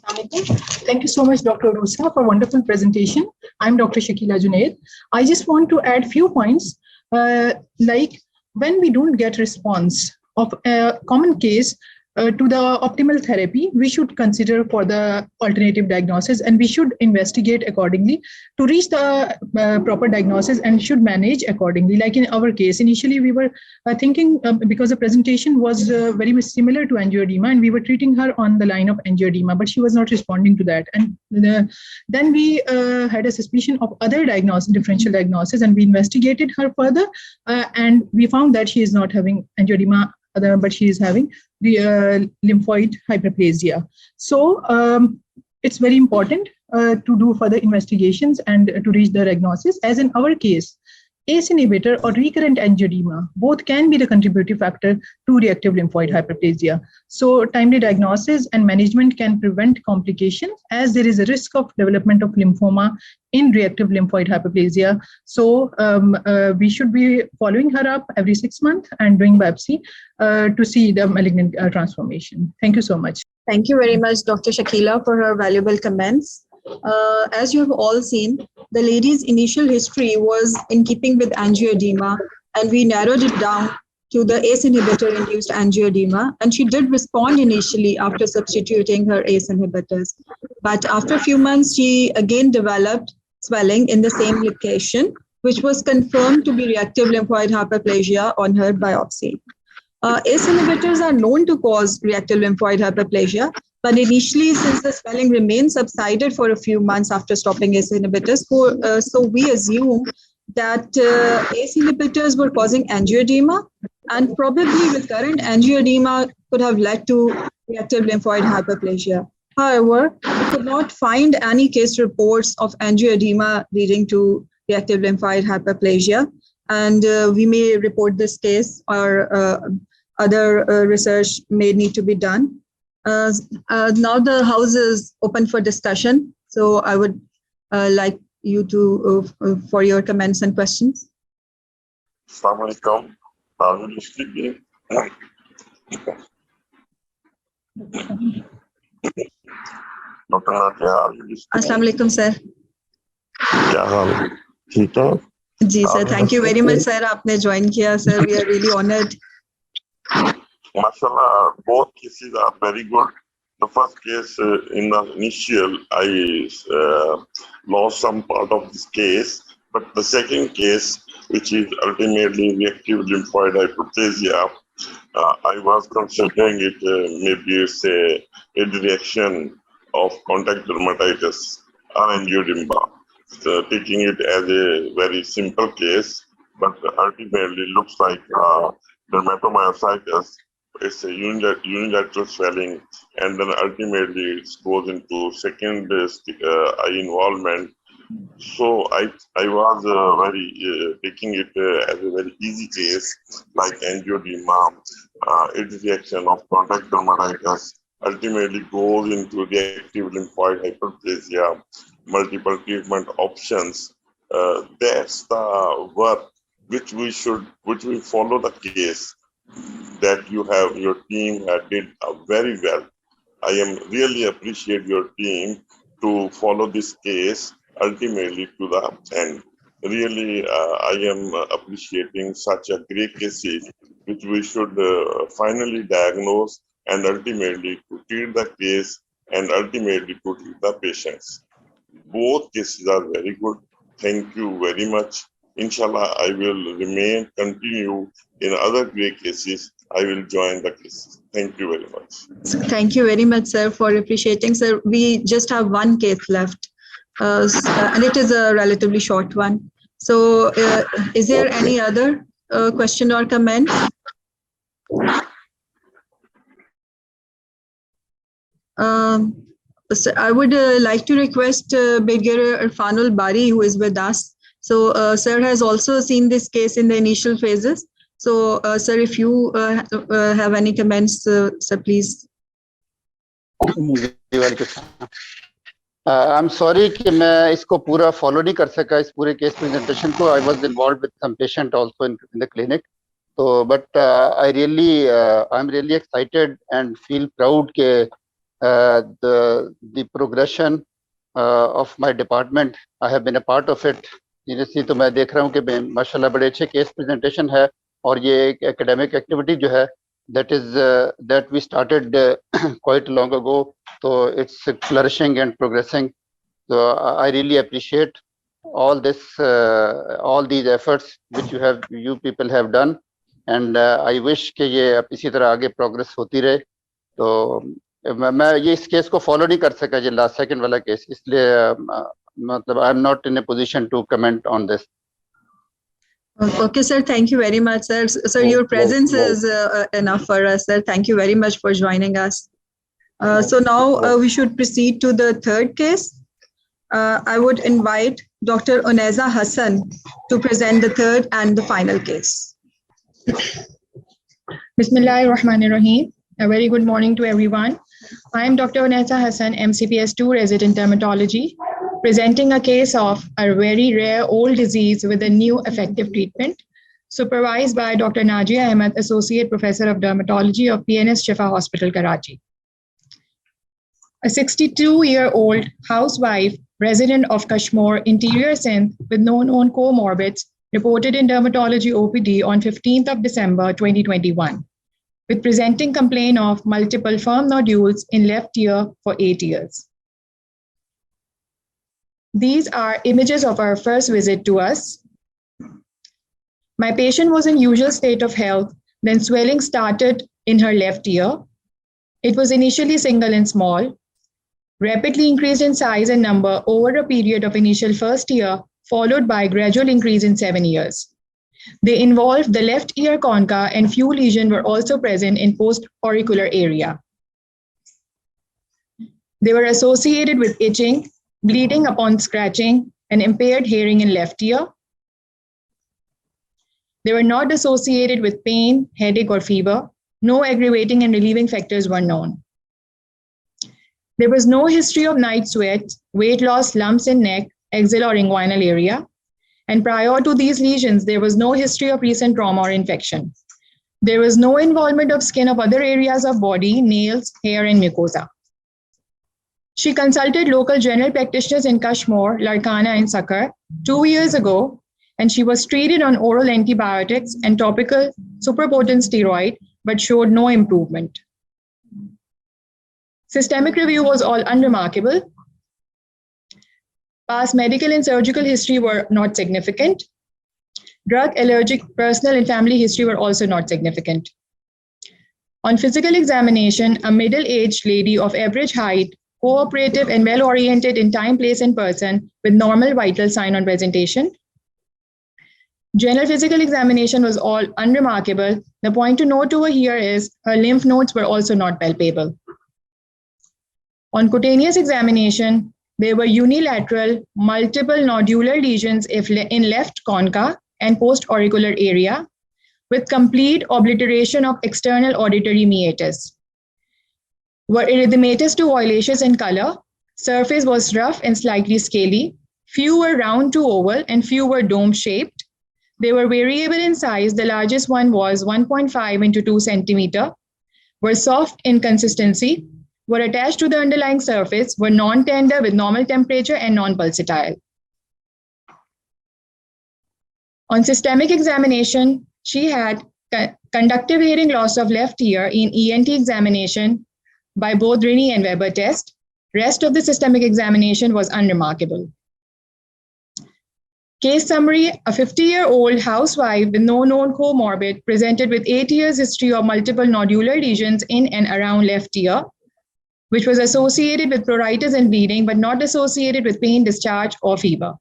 Thank you so much, Dr. Rusa, for a wonderful presentation. I'm Dr. Shakila Junaid. I just want to add few points, like when we don't get response of a common case to the optimal therapy, we should consider for the alternative diagnosis, and we should investigate accordingly to reach the proper diagnosis and should manage accordingly. Like in our case, initially we were thinking, because the presentation was very much similar to angioedema, and we were treating her on the line of angioedema, but she was not responding to that. And then we had a suspicion of other diagnosis, differential diagnosis, and we investigated her further, and we found that she is not having angioedema, but she is having the lymphoid hyperplasia. So it's very important to do further investigations and to reach the diagnosis. As in our case, ACE inhibitor or recurrent angioedema, both can be the contributing factor to reactive lymphoid hyperplasia. So timely diagnosis and management can prevent complications, as there is a risk of development of lymphoma in reactive lymphoid hyperplasia. So we should be following her up every 6 months and doing biopsy to see the malignant transformation. Thank you so much. Thank you very much, Dr. Shakila, for her valuable comments. As you have all seen, the lady's initial history was in keeping with angioedema, and we narrowed it down to the ACE inhibitor-induced angioedema, and she did respond initially after substituting her ACE inhibitors. But after a few months, she again developed swelling in the same location, which was confirmed to be reactive lymphoid hyperplasia on her biopsy. ACE inhibitors are known to cause reactive lymphoid hyperplasia, but initially, since the swelling remained subsided for a few months after stopping ACE inhibitors, so we assume that ACE inhibitors were causing angioedema, and probably recurrent angioedema could have led to reactive lymphoid hyperplasia. However, we could not find any case reports of angioedema leading to reactive lymphoid hyperplasia, and we may report this case, or other research may need to be done. Now the house is open for discussion, so I would like you to for your comments and questions. Assalamu alaikum. Are you speaking? Dr. Nadia, are you speaking? Assalamu alaikum, sir. क्या हाल है? ठीक है? जी sir, thank you very much sir, आपने join किया सर, we are really honoured. Mashallah, both cases are very good. The first case, in the initial, I lost some part of this case, but the second case, which is ultimately reactive lymphoid hyperplasia, I was considering it maybe it's a reaction of contact dermatitis or angioedema, taking it as a very simple case, but ultimately looks like dermatomyositis. It's a unilateral swelling, and then ultimately it goes into second eye involvement. So I was very taking it as a very easy case, like angioedema, its reaction of contact dermatitis, ultimately goes into reactive lymphoid hyperplasia, multiple treatment options. That's the work which we follow the case that your team did very well. I am really appreciate your team to follow this case ultimately to the end. Really, I am appreciating such a great cases which we should finally diagnose and ultimately to treat the case and ultimately to treat the patients. Both cases are very good. Thank you very much. Inshallah, I will continue in other great cases. I will join the cases. Thank you very much. So thank you very much, sir, for appreciating. Sir, we just have one case left, and it is a relatively short one. So, is there any other question or comment? So I would like to request Brigadier Irfanul Bari, who is with us. So, sir has also seen this case in the initial phases. So, sir, if you have any comments, sir, please. I'm sorry कि मैं इसको पूरा follow नहीं कर सका इस पूरे case presentation को. I was involved with some patient also in the clinic. So, but I'm really excited and feel proud के the progression of my department. I have been a part of it. Seriously, तो मैं देख रहा हूँ कि माशाल्लाह बड़े अच्छे case presentation है और ये एक academic activity जो है that we started quite long ago. So it's flourishing and progressing. So I really appreciate all these efforts which you people have done, and I wish कि ये इसी तरह आगे progress होती रहे. तो मैं ये इस केस को follow नहीं कर सका ये last second वाला केस, इसलिए मतलब I'm not in a position to comment on this. Okay, sir. Thank you very much, sir. Sir, your presence is enough for us, sir. Thank you very much for joining us. So now we should proceed to the third case. I would invite Dr. Uneza Hassan to present the third and the final case. Bismillahirrahmanirrahim. A very good morning to everyone. I am Dr. Uneza Hassan, MCPS 2 resident dermatology, presenting a case of a very rare old disease with a new effective treatment, supervised by Dr. Najia Ahmed, Associate Professor of Dermatology of PNS Shifa Hospital, Karachi. A 62-year-old housewife, resident of Kashmir, Interior Sindh, with no known comorbids, reported in dermatology OPD on 15th of December 2021, with presenting complaint of multiple firm nodules in left ear for 8 years. These are images of our first visit to us. My patient was in usual state of health, then swelling started in her left ear. It was initially single and small, rapidly increased in size and number over a period of initial first year, followed by gradual increase in 7 years. They involved the left ear concha, and few lesions were also present in post-auricular area. They were associated with itching, bleeding upon scratching, and impaired hearing in left ear. They were not associated with pain, headache, or fever. No aggravating and relieving factors were known. There was no history of night sweats, weight loss, lumps in neck, axial or inguinal area. And prior to these lesions, there was no history of recent trauma or infection. There was no involvement of skin of other areas of body, nails, hair, and mucosa. She consulted local general practitioners in Kashmir, Larkana, and Sakar 2 years ago, and she was treated on oral antibiotics and topical superpotent steroid, but showed no improvement. Systemic review was all unremarkable. Past medical and surgical history were not significant. Drug, allergic, personal, and family history were also not significant. On physical examination, a middle-aged lady of average height, cooperative and well-oriented in time, place, and person with normal vital sign on presentation. General physical examination was all unremarkable. The point to note over here is her lymph nodes were also not palpable. On cutaneous examination, there were unilateral multiple nodular lesions in left concha and post-auricular area with complete obliteration of external auditory meatus. Were erythematous to violaceous in color. Surface was rough and slightly scaly. Few were round to oval and few were dome-shaped. They were variable in size. The largest one was 1.5 into 2 centimeter. Were soft in consistency. Were attached to the underlying surface. Were non-tender with normal temperature and non-pulsatile. On systemic examination, she had conductive hearing loss of left ear in ENT examination by both Rini and Weber test. Rest of the systemic examination was unremarkable. Case summary, a 50-year-old housewife with no known comorbid presented with 8 years history of multiple nodular lesions in and around left ear, which was associated with pruritus and bleeding, but not associated with pain, discharge, or fever.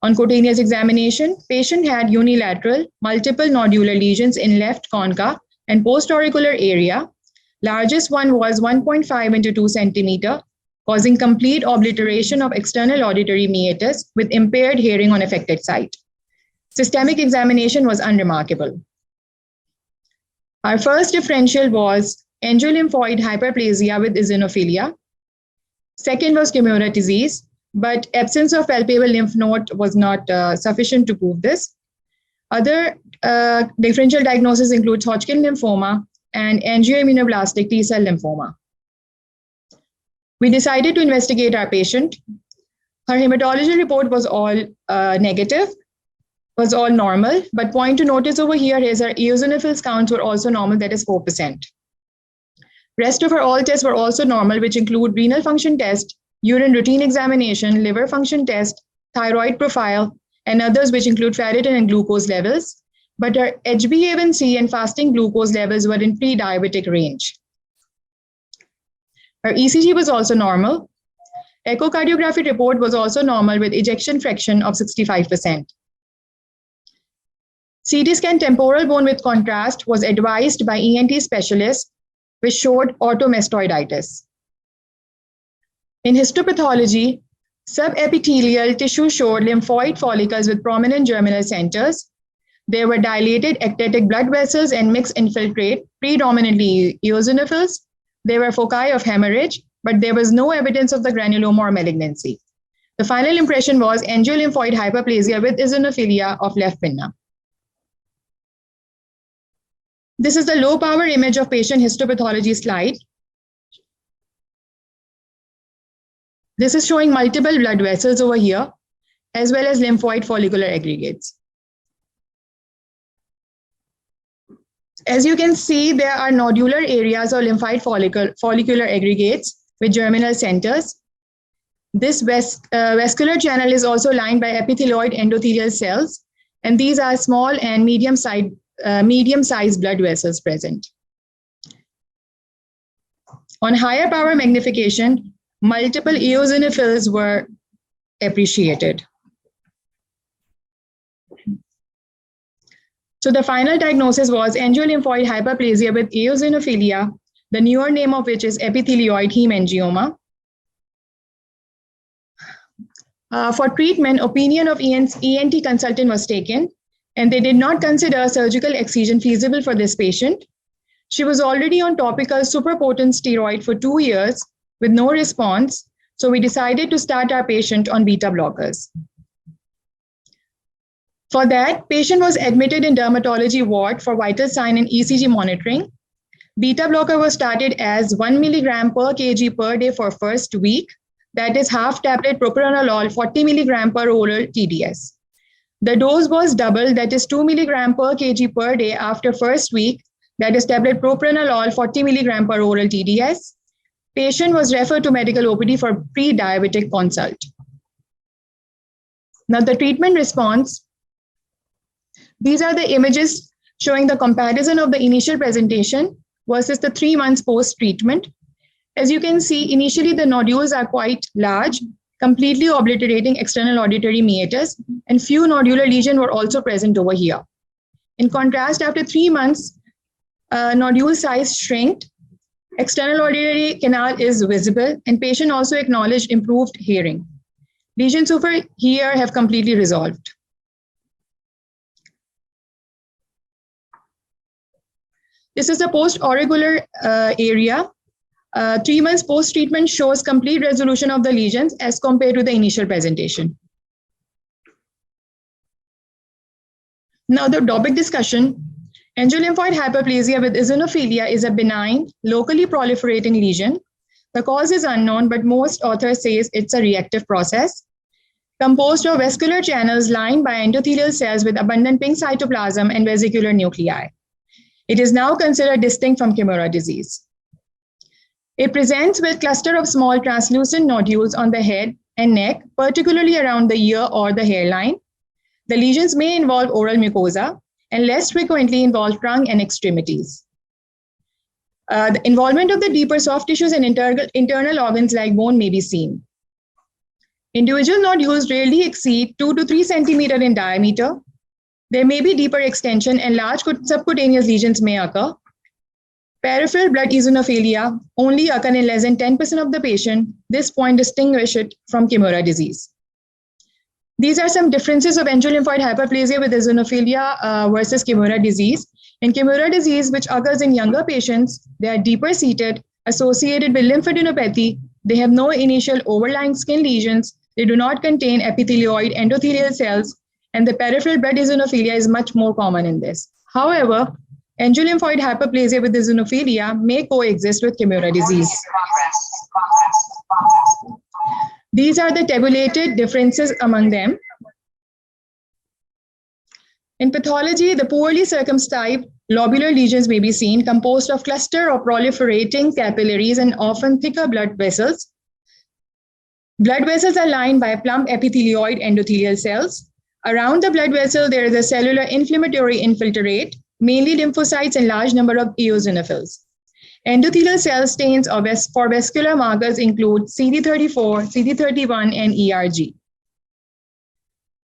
On cutaneous examination, patient had unilateral multiple nodular lesions in left concha and post-auricular area. Largest one was 1.5 into 2 centimeter, causing complete obliteration of external auditory meatus with impaired hearing on affected site. Systemic examination was unremarkable. Our first differential was angiolymphoid hyperplasia with eosinophilia. Second was Kimura disease, but absence of palpable lymph node was not sufficient to prove this. Other differential diagnosis includes Hodgkin lymphoma and angioimmunoblastic T-cell lymphoma. We decided to investigate our patient. Her hematology report was all negative, was all normal, but point to notice over here is her eosinophils counts were also normal, that is 4%. Rest of her all tests were also normal, which include renal function test, urine routine examination, liver function test, thyroid profile, and others which include ferritin and glucose levels. But her HbA1c and fasting glucose levels were in pre-diabetic range. Her ECG was also normal. Echocardiography report was also normal with ejection fraction of 65%. CT scan temporal bone with contrast was advised by ENT specialist, which showed automastoiditis. In histopathology, subepithelial tissue showed lymphoid follicles with prominent germinal centers. There were dilated ectatic blood vessels and mixed infiltrate, predominantly eosinophils. There were foci of hemorrhage, but there was no evidence of the granuloma or malignancy. The final impression was angiolymphoid hyperplasia with eosinophilia of left pinna. This is the low power image of patient histopathology slide. This is showing multiple blood vessels over here, as well as lymphoid follicular aggregates. As you can see, there are nodular areas or lymphoid follicular aggregates with germinal centers. This vascular channel is also lined by epithelioid endothelial cells, and these are small and medium-sized blood vessels present. On higher power magnification, multiple eosinophils were appreciated. So the final diagnosis was angiolymphoid hyperplasia with eosinophilia, the newer name of which is epithelioid hemangioma. For treatment, opinion of ENT consultant was taken, and they did not consider surgical excision feasible for this patient. She was already on topical superpotent steroid for 2 years with no response. So we decided to start our patient on beta blockers. For that, patient was admitted in dermatology ward for vital sign and ECG monitoring. Beta blocker was started as 1 milligram per kg per day for first week. That is half tablet propranolol, 40 milligram per oral TDS. The dose was double, that is 2 milligram per kg per day after first week. That is tablet propranolol, 40 milligram per oral TDS. Patient was referred to medical OPD for pre-diabetic consult. Now the treatment response. These are the images showing the comparison of the initial presentation versus the 3 months post-treatment. As you can see, initially the nodules are quite large, completely obliterating external auditory meatus, and few nodular lesions were also present over here. In contrast, after 3 months, nodule size shrinked, external auditory canal is visible, and patient also acknowledged improved hearing. Lesions over here have completely resolved. This is the post-auricular area. 3 months post-treatment shows complete resolution of the lesions as compared to the initial presentation. Now the topic discussion. Angiolymphoid hyperplasia with eosinophilia is a benign, locally proliferating lesion. The cause is unknown, but most authors say it's a reactive process, composed of vascular channels lined by endothelial cells with abundant pink cytoplasm and vesicular nuclei. It is now considered distinct from Kimura disease. It presents with cluster of small translucent nodules on the head and neck, particularly around the ear or the hairline. The lesions may involve oral mucosa and less frequently involve trunk and extremities. The involvement of the deeper soft tissues and internal organs like bone may be seen. Individual nodules rarely exceed 2 to 3 centimeters in diameter. There may be deeper extension and large subcutaneous lesions may occur. Peripheral blood eosinophilia only occur in less than 10% of the patient. This point distinguishes it from Kimura disease. These are some differences of angiolymphoid hyperplasia with eosinophilia versus Kimura disease. In Kimura disease, which occurs in younger patients, they are deeper seated, associated with lymphadenopathy. They have no initial overlying skin lesions. They do not contain epithelioid endothelial cells, and the peripheral blood eosinophilia is much more common in this. However, angiolymphoid hyperplasia with eosinophilia may coexist with Kimura disease. These are the tabulated differences among them. In pathology, the poorly circumscribed lobular lesions may be seen, composed of cluster of proliferating capillaries and often thicker blood vessels. Blood vessels are lined by plump epithelioid endothelial cells. Around the blood vessel, there is a cellular inflammatory infiltrate, mainly lymphocytes and large number of eosinophils. Endothelial cell stains for vascular markers include CD34, CD31, and ERG.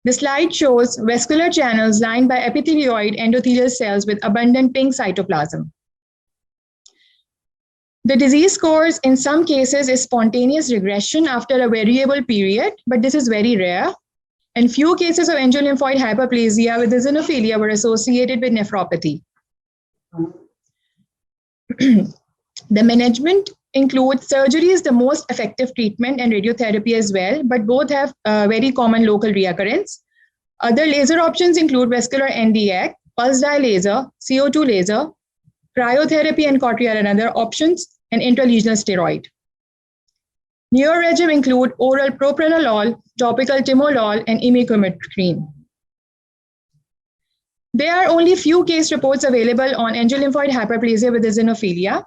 The slide shows vascular channels lined by epithelioid endothelial cells with abundant pink cytoplasm. The disease course in some cases is spontaneous regression after a variable period, but this is very rare. And few cases of angiolymphoid hyperplasia with eosinophilia were associated with nephropathy. The management includes surgery is the most effective treatment and radiotherapy as well, but both have very common local reoccurrence. Other laser options include vascular NDAC, pulse dye laser, CO2 laser, cryotherapy and cortical and other options, and intralesional steroid. Neoregime include oral propranolol, topical timolol, and imipramine. There are only few case reports available on angiolymphoid hyperplasia with eosinophilia.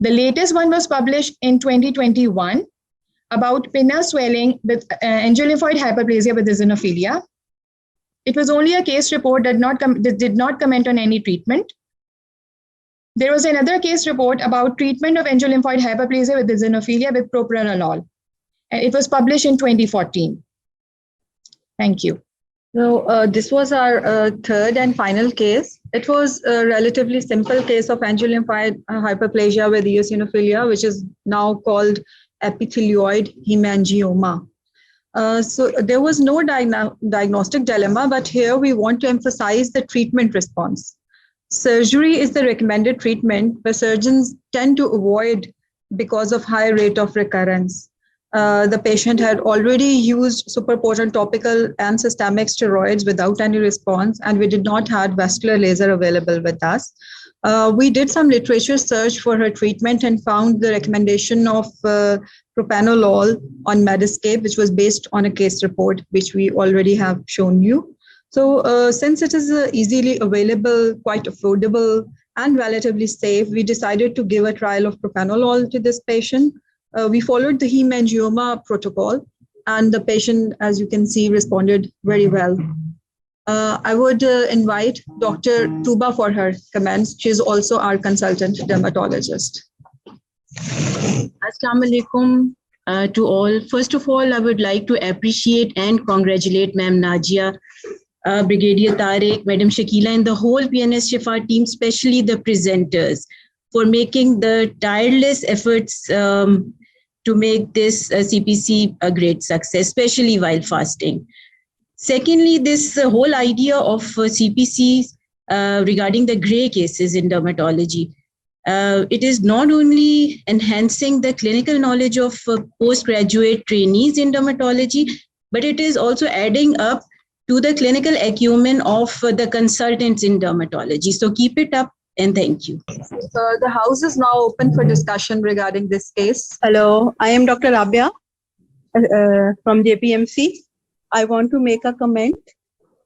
The latest one was published in 2021 about pinna swelling with angiolymphoid hyperplasia with eosinophilia. It was only a case report that did not comment on any treatment. There was another case report about treatment of angiolymphoid hyperplasia with eosinophilia with propranolol. And it was published in 2014. Thank you. So this was our third and final case. It was a relatively simple case of angiolymphoid hyperplasia with eosinophilia, which is now called epithelioid hemangioma. So there was no diagnostic dilemma, but here we want to emphasize the treatment response. Surgery is the recommended treatment, but surgeons tend to avoid because of high rate of recurrence. The patient had already used super potent topical and systemic steroids without any response, and we did not have vascular laser available with us. We did some literature search for her treatment and found the recommendation of propranolol on Medscape, which was based on a case report, which we already have shown you. So since it is easily available, quite affordable, and relatively safe, we decided to give a trial of propranolol to this patient. We followed the hemangioma protocol, and the patient, as you can see, responded very well. I would invite Dr. Tuba for her comments. She is also our consultant dermatologist. Assalamu alaikum to all. First of all, I would like to appreciate and congratulate Ma'am Najia, Brigadier Tariq, Madam Shakila, and the whole PNS Shifa team, especially the presenters, for making the tireless efforts to make this CPC a great success, especially while fasting. Secondly, this whole idea of CPCs regarding the gray cases in dermatology, it is not only enhancing the clinical knowledge of postgraduate trainees in dermatology, but it is also adding up to the clinical acumen of the consultants in dermatology. So keep it up and thank you. The house is now open for discussion regarding this case. Hello, I am Dr. Rabia from JPMC. I want to make a comment.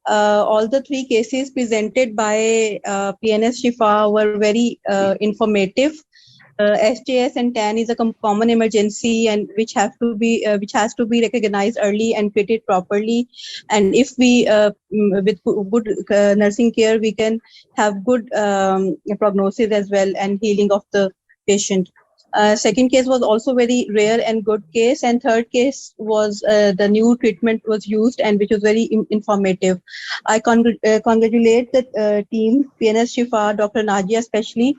All the three cases presented by PNS Shifa were very informative. SJS and TAN is a common emergency, and which has to be recognized early and treated properly. And if we, with good nursing care, we can have good prognosis as well and healing of the patient. Second case was also very rare and good case, and third case was the new treatment was used and which was very informative. I congratulate the team, PNS Shifa, Dr. Najia especially,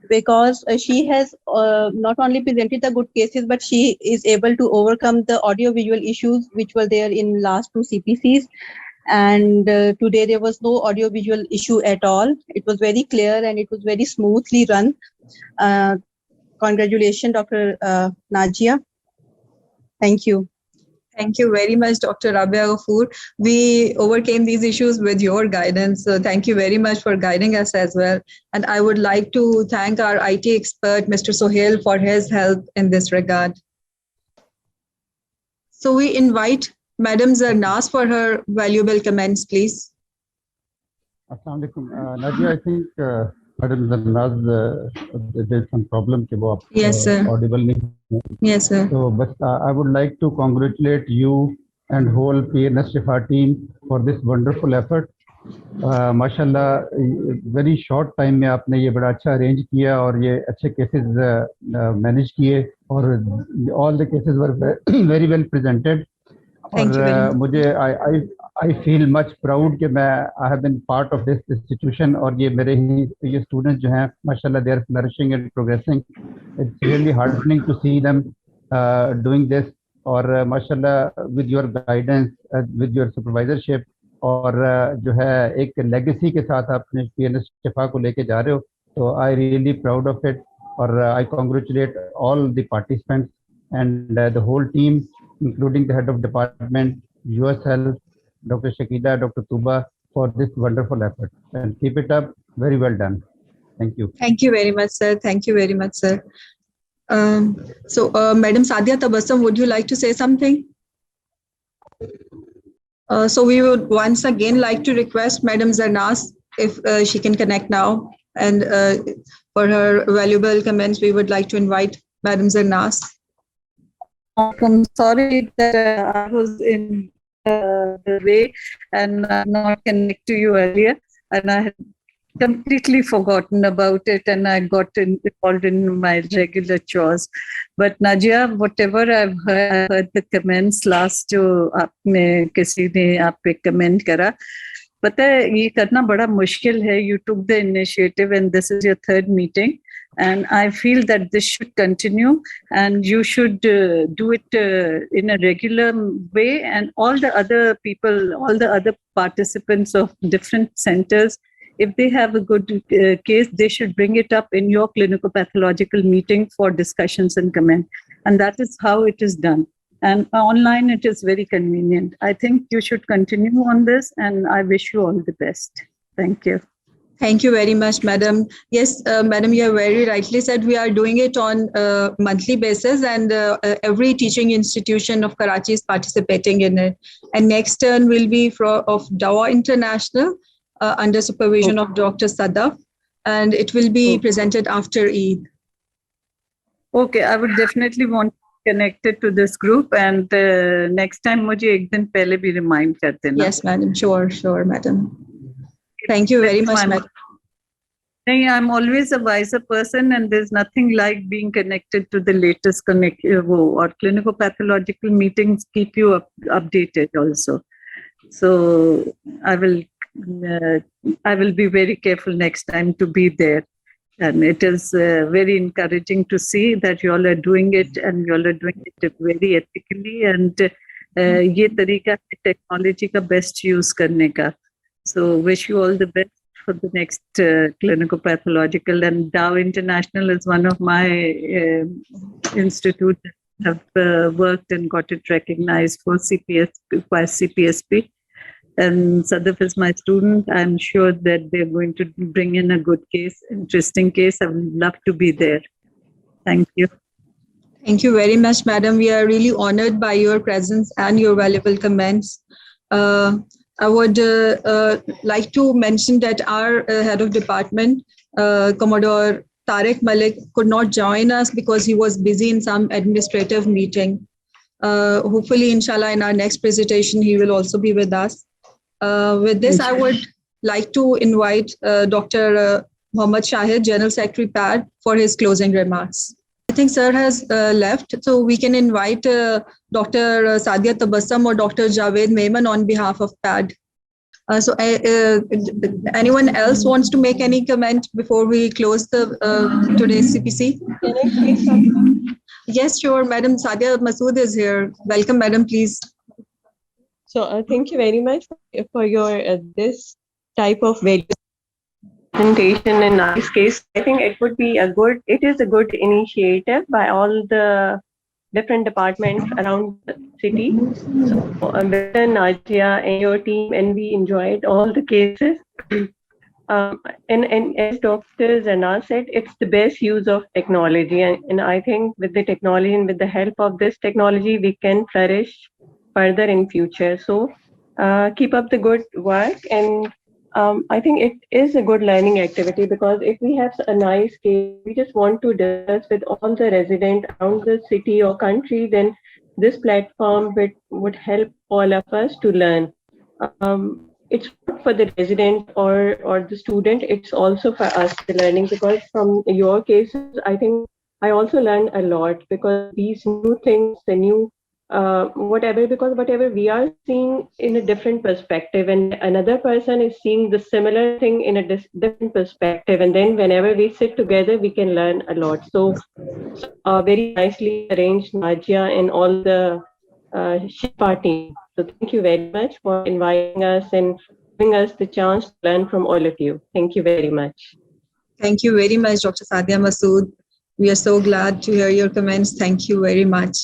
because she has not only presented the good cases, but she is able to overcome the audio-visual issues which were there in last two CPCs. And today there was no audio-visual issue at all. It was very clear and it was very smoothly run. Congratulations, Dr. Najia. Thank you. Thank you very much, Dr. Rabia Ghafoor. We overcame these issues with your guidance. So thank you very much for guiding us as well. And I would like to thank our IT expert, Mr. Sohail, for his help in this regard. So we invite Madam Zarnas for her valuable comments, please. Assalamu alaikum. Nadia, I think Madam Zarnaz, there's some problem. Yes, sir. Audible. Yes, sir. So, but I would like to congratulate you and whole PNS Shifa team for this wonderful effort. माशाल्लाह very short time में आपने ये बड़ा अच्छा arrange किया और ये अच्छे cases manage किए और all the cases were very well presented. और मुझे I feel much proud कि I have been part of this institution और ये मेरे ही students जो हैं माशाल्लाह they are flourishing and progressing. It's really heartening to see them doing this और माशाल्लाह with your guidance, with your supervisorship और जो है एक legacy के साथ अपने PNS शिफा को लेके जा रहे हो तो I really proud of it और I congratulate all the participants and the whole team including the head of department, yourself, Dr. Shakila, Dr. Tuba for this wonderful effort and keep it up. Very well done. Thank you. Thank you very much, sir. Thank you very much, sir. Madam Sadia Tabassum, would you like to say something? So we would once again like to request Madam Zarnas if she can connect now, and for her valuable comments, we would like to invite Madam Zarnas. I'm sorry that I was in the way and not connect to you earlier, and I had completely forgotten about it, and I got involved in my regular chores. But Najia, whatever I've heard the comments last जो आपने किसी ने आप पे comment करा, पता है ये करना बड़ा मुश्किल है. You took the initiative, and this is your third meeting. And I feel that this should continue and you should do it in a regular way. And all the other people, all the other participants of different centers, if they have a good case, they should bring it up in your clinicopathological meeting for discussions and comment. And that is how it is done. And online, it is very convenient. I think you should continue on this, and I wish you all the best. Thank you. Thank you very much, Madam. Yes, Madam, you have very rightly said we are doing it on a monthly basis, and every teaching institution of Karachi is participating in it. And next turn will be of Dawa International under supervision of Dr. Sadaf, and it will be presented after Eid. Okay, I would definitely want to connect it to this group, and next time मुझे एक दिन पहले भी remind कर देना. Yes, Madam. Sure, Madam. Thank you very much, Madam. I'm always a wiser person, and there's nothing like being connected to the latest or clinicopathological meetings keep you updated also. So I will be very careful next time to be there. And it is very encouraging to see that you all are doing it, and you all are doing it very ethically. And ये तरीका है technology का best use करने का. So wish you all the best for the next clinicopathological. And Dow International is one of my institutes that have worked and got it recognized for by CPSP. And Sadaf is my student. I'm sure that they're going to bring in a good case, interesting case. I would love to be there. Thank you. Thank you very much, Madam. We are really honored by your presence and your valuable comments. I would like to mention that our head of department, Commodore Tariq Malik, could not join us because he was busy in some administrative meeting. Hopefully, inshallah, in our next presentation, he will also be with us. With this, I would like to invite Dr. Muhammad Shahid, General Secretary PAD, for his closing remarks. I think Sir has left, so we can invite Dr. Sadia Tabassum or Dr. Javed Mehman on behalf of PAD. So anyone else wants to make any comment before we close the today's CPC? Can I say something? Yes, sure. Madam Sadia Masood is here. Welcome, Madam, please. So thank you very much for your this type of very presentation in this case. I think it is a good initiative by all the different departments around the city. So Nadia and your team, and we enjoyed all the cases. And as doctors and us said, it's the best use of technology. And I think with the technology and with the help of this technology, we can flourish further in future. So keep up the good work. And I think it is a good learning activity, because if we have a nice case, we just want to discuss with all the residents around the city or country, then this platform would help all of us to learn. It's not for the resident or the student, it's also for us the learning, because from your cases, I think I also learned a lot, because these new things, the new whatever we are seeing in a different perspective, and another person is seeing the similar thing in a different perspective, and then whenever we sit together, we can learn a lot. So very nicely arranged, Nadia and all the Shifa team. So thank you very much for inviting us and giving us the chance to learn from all of you. Thank you very much. Thank you very much, Dr. Sadia Masood. We are so glad to hear your comments. Thank you very much.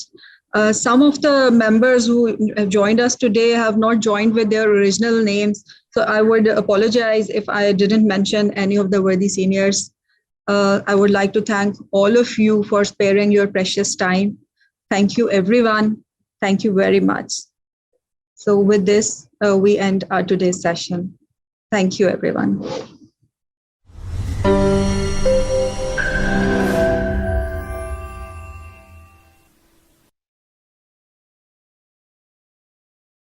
Some of the members who have joined us today have not joined with their original names. So I would apologize if I didn't mention any of the worthy seniors. I would like to thank all of you for sparing your precious time. Thank you, everyone. Thank you very much. So with this, we end our today's session. Thank you, everyone.